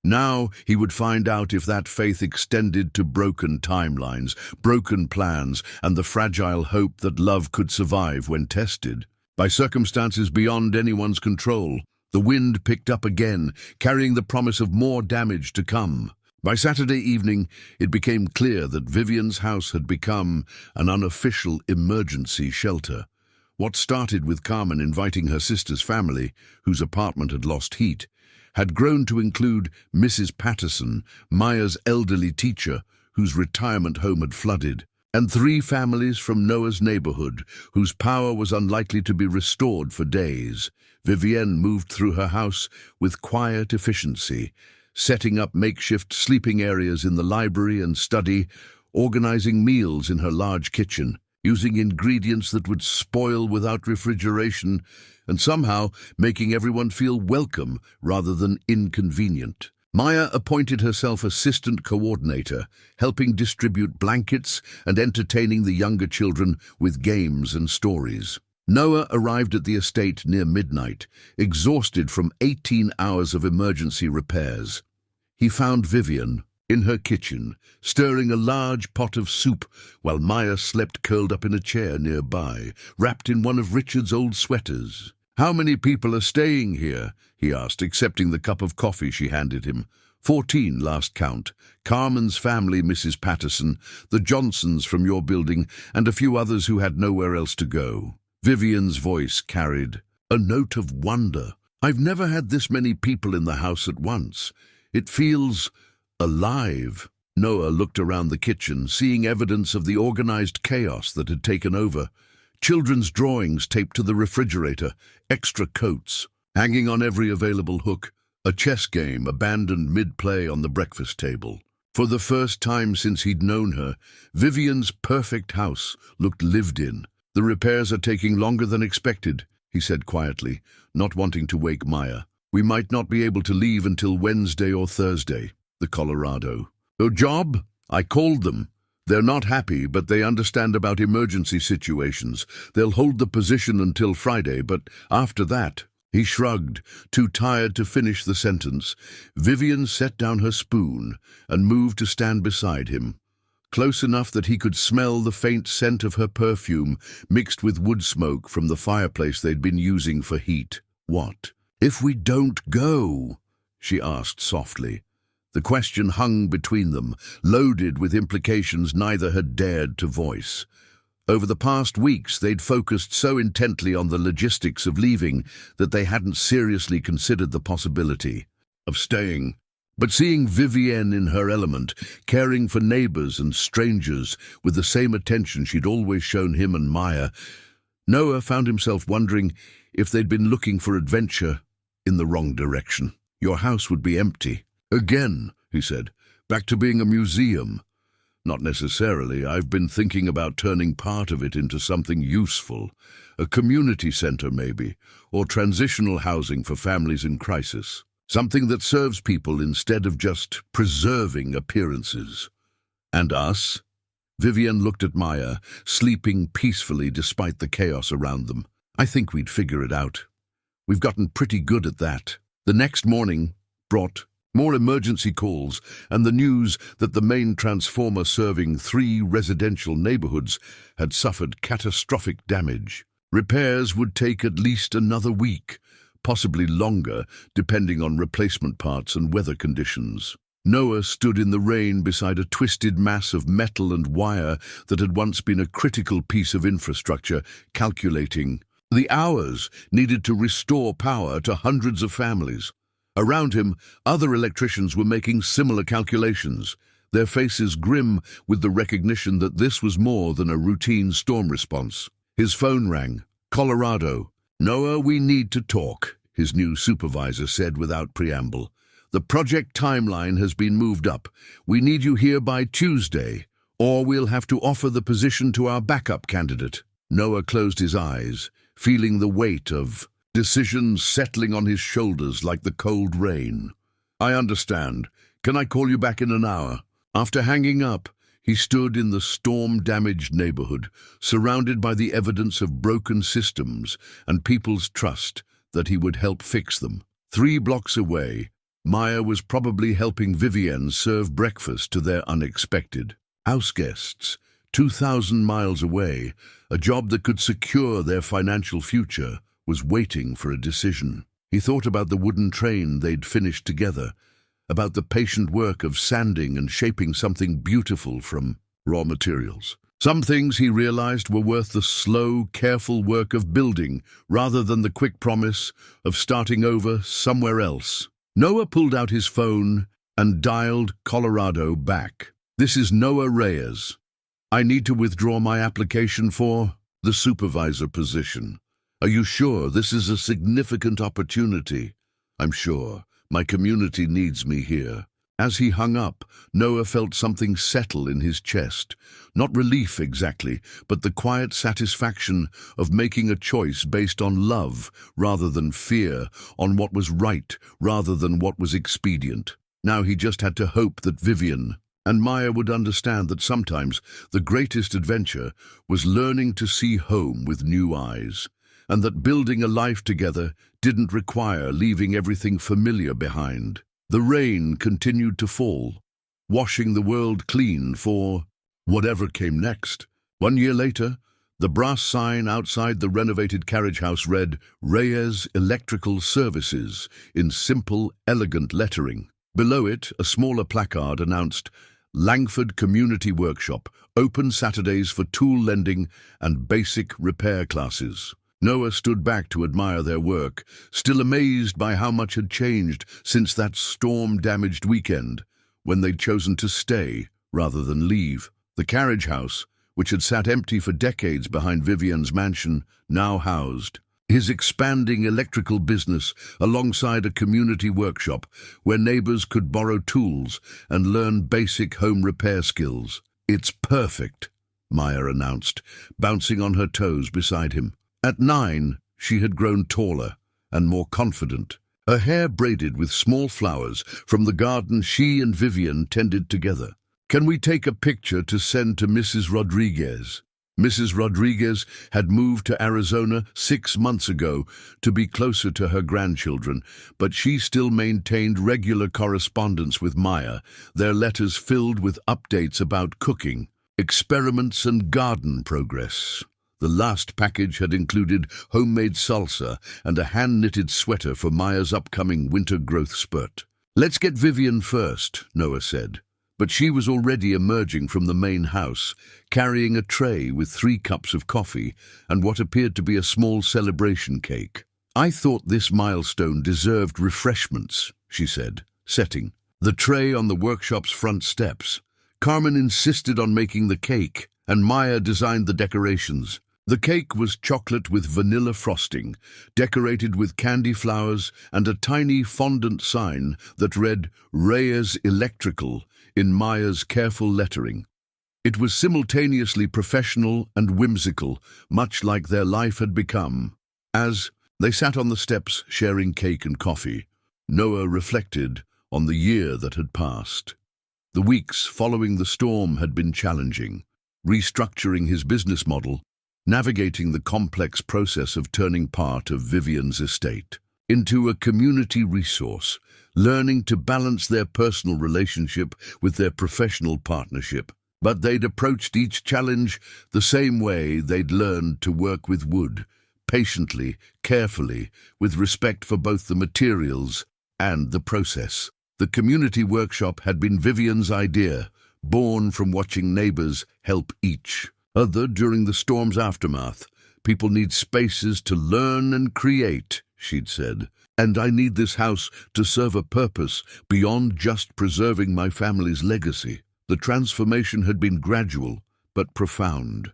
Now he would find out if that faith extended to broken timelines, broken plans, and the fragile hope that love could survive when tested. By circumstances beyond anyone's control, the wind picked up again, carrying the promise of more damage to come. By Saturday evening, it became clear that Vivienne's house had become an unofficial emergency shelter. What started with Carmen inviting her sister's family, whose apartment had lost heat, had grown to include Mrs. Patterson, Maya's elderly teacher, whose retirement home had flooded, and 3 families from Noah's neighborhood, whose power was unlikely to be restored for days. Vivienne moved through her house with quiet efficiency, setting up makeshift sleeping areas in the library and study, organizing meals in her large kitchen, using ingredients that would spoil without refrigeration, and somehow making everyone feel welcome rather than inconvenient. Maya appointed herself assistant coordinator, helping distribute blankets and entertaining the younger children with games and stories. Noah arrived at the estate near midnight, exhausted from 18 hours of emergency repairs. He found Vivien in her kitchen, stirring a large pot of soup, while Maya slept curled up in a chair nearby, wrapped in one of Richard's old sweaters. "How many people are staying here?" he asked, accepting the cup of coffee she handed him. 14 last count. Carmen's family, Mrs. Patterson, the Johnsons from your building, and a few others who had nowhere else to go. Vivien's voice carried a note of wonder. "I've never had this many people in the house at once. It feels alive." Noah looked around the kitchen, seeing evidence of the organized chaos that had taken over. Children's drawings taped to the refrigerator, extra coats, hanging on every available hook, a chess game abandoned mid-play on the breakfast table. For the first time since he'd known her, Vivien's perfect house looked lived in. "The repairs are taking longer than expected," he said quietly, not wanting to wake Maya. "We might not be able to leave until Wednesday or Thursday." The Colorado. "Your job?" "I called them. They're not happy, but they understand about emergency situations. They'll hold the position until Friday, but after that..." He shrugged, too tired to finish the sentence. Vivien set down her spoon and moved to stand beside him, close enough that he could smell the faint scent of her perfume mixed with wood smoke from the fireplace they'd been using for heat. "What if we don't go?" she asked softly. The question hung between them, loaded with implications neither had dared to voice. Over the past weeks, they'd focused so intently on the logistics of leaving that they hadn't seriously considered the possibility of staying. But seeing Vivien in her element, caring for neighbors and strangers with the same attention she'd always shown him and Maya, Noah found himself wondering if they'd been looking for adventure in the wrong direction. "Your house would be empty." "Again," he said, "back to being a museum." "Not necessarily. I've been thinking about turning part of it into something useful. A community center, maybe, or transitional housing for families in crisis. Something that serves people instead of just preserving appearances." "And us?" Vivien looked at Maya, sleeping peacefully despite the chaos around them. "I think we'd figure it out. We've gotten pretty good at that." The next morning brought more emergency calls and the news that the main transformer serving 3 residential neighborhoods had suffered catastrophic damage. Repairs would take at least another week, possibly longer, depending on replacement parts and weather conditions. Noah stood in the rain beside a twisted mass of metal and wire that had once been a critical piece of infrastructure, calculating the hours needed to restore power to hundreds of families. Around him, other electricians were making similar calculations, their faces grim with the recognition that this was more than a routine storm response. His phone rang. "Colorado." "Noah, we need to talk," his new supervisor said without preamble. "The project timeline has been moved up. We need you here by Tuesday, or we'll have to offer the position to our backup candidate." Noah closed his eyes, feeling the weight of decisions settling on his shoulders like the cold rain. "I understand. Can I call you back in an hour?" After hanging up, he stood in the storm-damaged neighborhood, surrounded by the evidence of broken systems and people's trust that he would help fix them. 3 blocks away, Maya was probably helping Vivien serve breakfast to their unexpected house guests. 2,000 miles away, a job that could secure their financial future was waiting for a decision. He thought about the wooden train they'd finished together, about the patient work of sanding and shaping something beautiful from raw materials. Some things, he realized, were worth the slow, careful work of building rather than the quick promise of starting over somewhere else. Noah pulled out his phone and dialed Colorado back. "This is Noah Reyes. I need to withdraw my application for the supervisor position. Are you sure this is a significant opportunity?" "I'm sure. My community needs me here." As he hung up, Noah felt something settle in his chest. Not relief exactly, but the quiet satisfaction of making a choice based on love rather than fear, on what was right rather than what was expedient. Now he just had to hope that Vivien and Maya would understand that sometimes the greatest adventure was learning to see home with new eyes. and that building a life together didn't require leaving everything familiar behind. The rain continued to fall, washing the world clean for whatever came next. 1 year later, the brass sign outside the renovated carriage house read, "Reyes Electrical Services," in simple, elegant lettering. Below it, a smaller placard announced, "Langford Community Workshop, open Saturdays for tool lending and basic repair classes." Noah stood back to admire their work, still amazed by how much had changed since that storm-damaged weekend, when they'd chosen to stay rather than leave. The carriage house, which had sat empty for decades behind Vivienne's mansion, now housed his expanding electrical business alongside a community workshop where neighbors could borrow tools and learn basic home repair skills. "It's perfect," Maya announced, bouncing on her toes beside him. At 9, she had grown taller and more confident, her hair braided with small flowers from the garden she and Vivien tended together. "Can we take a picture to send to Mrs. Rodriguez?" Mrs. Rodriguez had moved to Arizona 6 months ago to be closer to her grandchildren, but she still maintained regular correspondence with Maya, their letters filled with updates about cooking, experiments and garden progress. The last package had included homemade salsa and a hand-knitted sweater for Maya's upcoming winter growth spurt. "Let's get Vivien first," Noah said. But she was already emerging from the main house, carrying a tray with 3 cups of coffee and what appeared to be a small celebration cake. "I thought this milestone deserved refreshments," she said, setting the tray on the workshop's front steps. Carmen insisted on making the cake, and Maya designed the decorations. The cake was chocolate with vanilla frosting, decorated with candy flowers and a tiny fondant sign that read "Reyes Electrical" in Maya's careful lettering. It was simultaneously professional and whimsical, much like their life had become. As they sat on the steps sharing cake and coffee, Noah reflected on the year that had passed. The weeks following the storm had been challenging, restructuring his business model, navigating the complex process of turning part of Vivienne's estate into a community resource, learning to balance their personal relationship with their professional partnership. But they'd approached each challenge the same way they'd learned to work with wood, patiently, carefully, with respect for both the materials and the process. The community workshop had been Vivienne's idea, born from watching neighbors help each other during the storm's aftermath. "People need spaces to learn and create," she'd said, "and I need this house to serve a purpose beyond just preserving my family's legacy." The transformation had been gradual, but profound.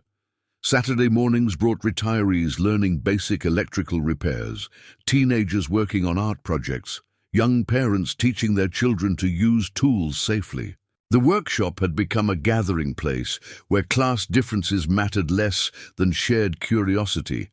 Saturday mornings brought retirees learning basic electrical repairs, teenagers working on art projects, young parents teaching their children to use tools safely. The workshop had become a gathering place where class differences mattered less than shared curiosity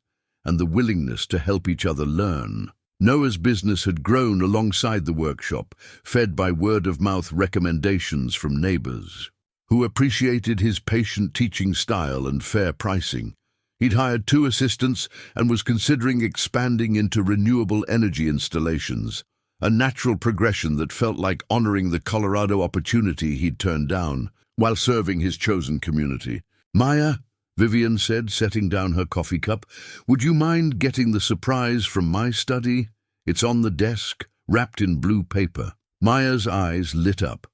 and the willingness to help each other learn. Noah's business had grown alongside the workshop, fed by word-of-mouth recommendations from neighbors, who appreciated his patient teaching style and fair pricing. He'd hired 2 assistants and was considering expanding into renewable energy installations, a natural progression that felt like honoring the Colorado opportunity he'd turned down while serving his chosen community. "Maya," Vivien said, setting down her coffee cup, "would you mind getting the surprise from my study? It's on the desk, wrapped in blue paper." Maya's eyes lit up.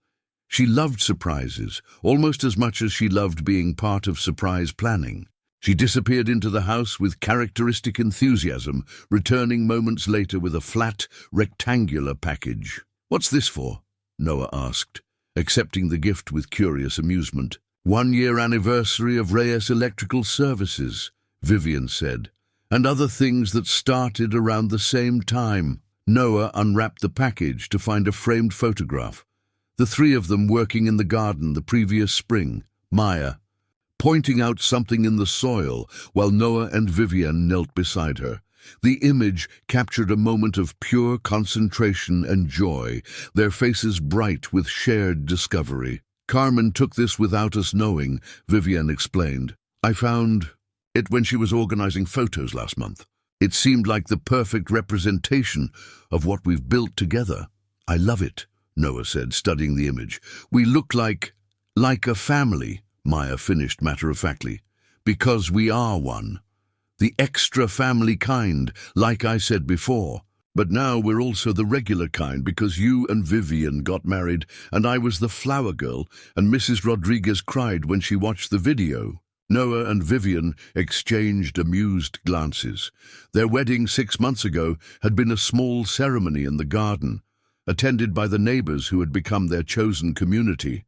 She loved surprises, almost as much as she loved being part of surprise planning. She disappeared into the house with characteristic enthusiasm, returning moments later with a flat, rectangular package. "What's this for?" Noah asked, accepting the gift with curious amusement. "1-year anniversary of Reyes Electrical Services," Vivien said, "and other things that started around the same time." Noah unwrapped the package to find a framed photograph. The 3 of them working in the garden the previous spring, Maya pointing out something in the soil while Noah and Vivien knelt beside her. The image captured a moment of pure concentration and joy, their faces bright with shared discovery. "Carmen took this without us knowing," Vivien explained. "I found it when she was organizing photos last month. It seemed like the perfect representation of what we've built together. I love it, Noah said, studying the image. We look like a family, Maya finished matter-of-factly. Because we are one. The extra family kind, like I said before. But now we're also the regular kind because you and Vivien got married and I was the flower girl and Mrs. Rodriguez cried when she watched the video. Noah and Vivien exchanged amused glances. Their wedding 6 months ago had been a small ceremony in the garden, attended by the neighbors who had become their chosen community.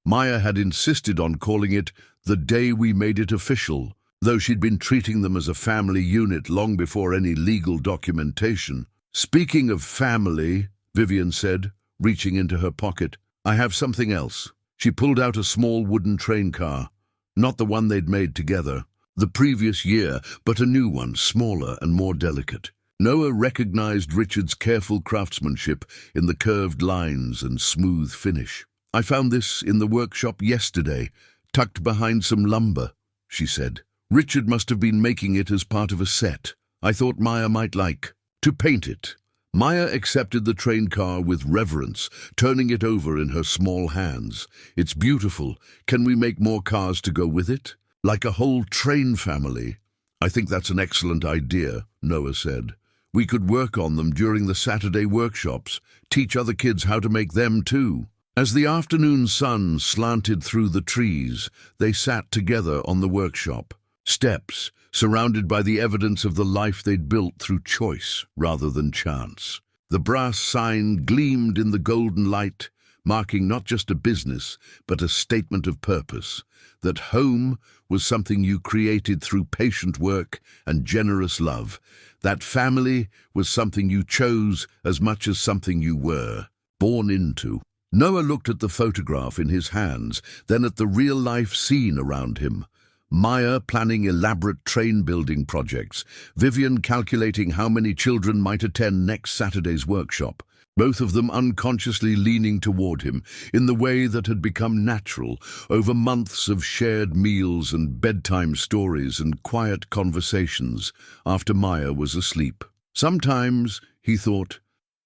Maya had insisted on calling it the day we made it official, though she'd been treating them as a family unit long before any legal documentation. Speaking of family, Vivien said, reaching into her pocket, I have something else. She pulled out a small wooden train car, not the one they'd made together, the previous year, but a new one, smaller and more delicate. Noah recognized Richard's careful craftsmanship in the curved lines and smooth finish. I found this in the workshop yesterday, tucked behind some lumber, she said. Richard must have been making it as part of a set. I thought Maya might like to paint it. Maya accepted the train car with reverence, turning it over in her small hands. It's beautiful. Can we make more cars to go with it? Like a whole train family? I think that's an excellent idea, Noah said. We could work on them during the Saturday workshops, teach other kids how to make them too. As the afternoon sun slanted through the trees, they sat together on the workshop steps, surrounded by the evidence of the life they'd built through choice rather than chance. The brass sign gleamed in the golden light, marking not just a business, but a statement of purpose, that home was something you created through patient work and generous love, that family was something you chose as much as something you were born into. Noah looked at the photograph in his hands, then at the real-life scene around him. Maya planning elaborate train-building projects, Vivien calculating how many children might attend next Saturday's workshop, both of them unconsciously leaning toward him in the way that had become natural over months of shared meals and bedtime stories and quiet conversations after Maya was asleep. Sometimes, he thought,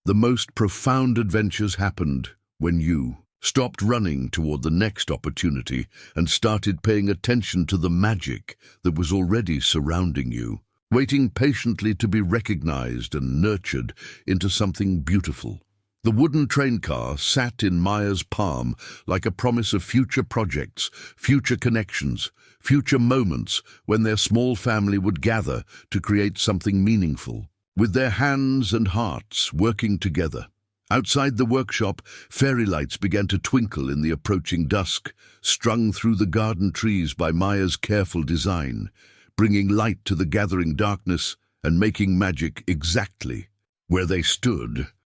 the most profound adventures happened when you stopped running toward the next opportunity and started paying attention to the magic that was already surrounding you, waiting patiently to be recognized and nurtured into something beautiful. The wooden train car sat in Maya's palm like a promise of future projects, future connections, future moments when their small family would gather to create something meaningful, with their hands and hearts working together. Outside the workshop, fairy lights began to twinkle in the approaching dusk, strung through the garden trees by Maya's careful design, bringing light to the gathering darkness and making magic exactly where they stood.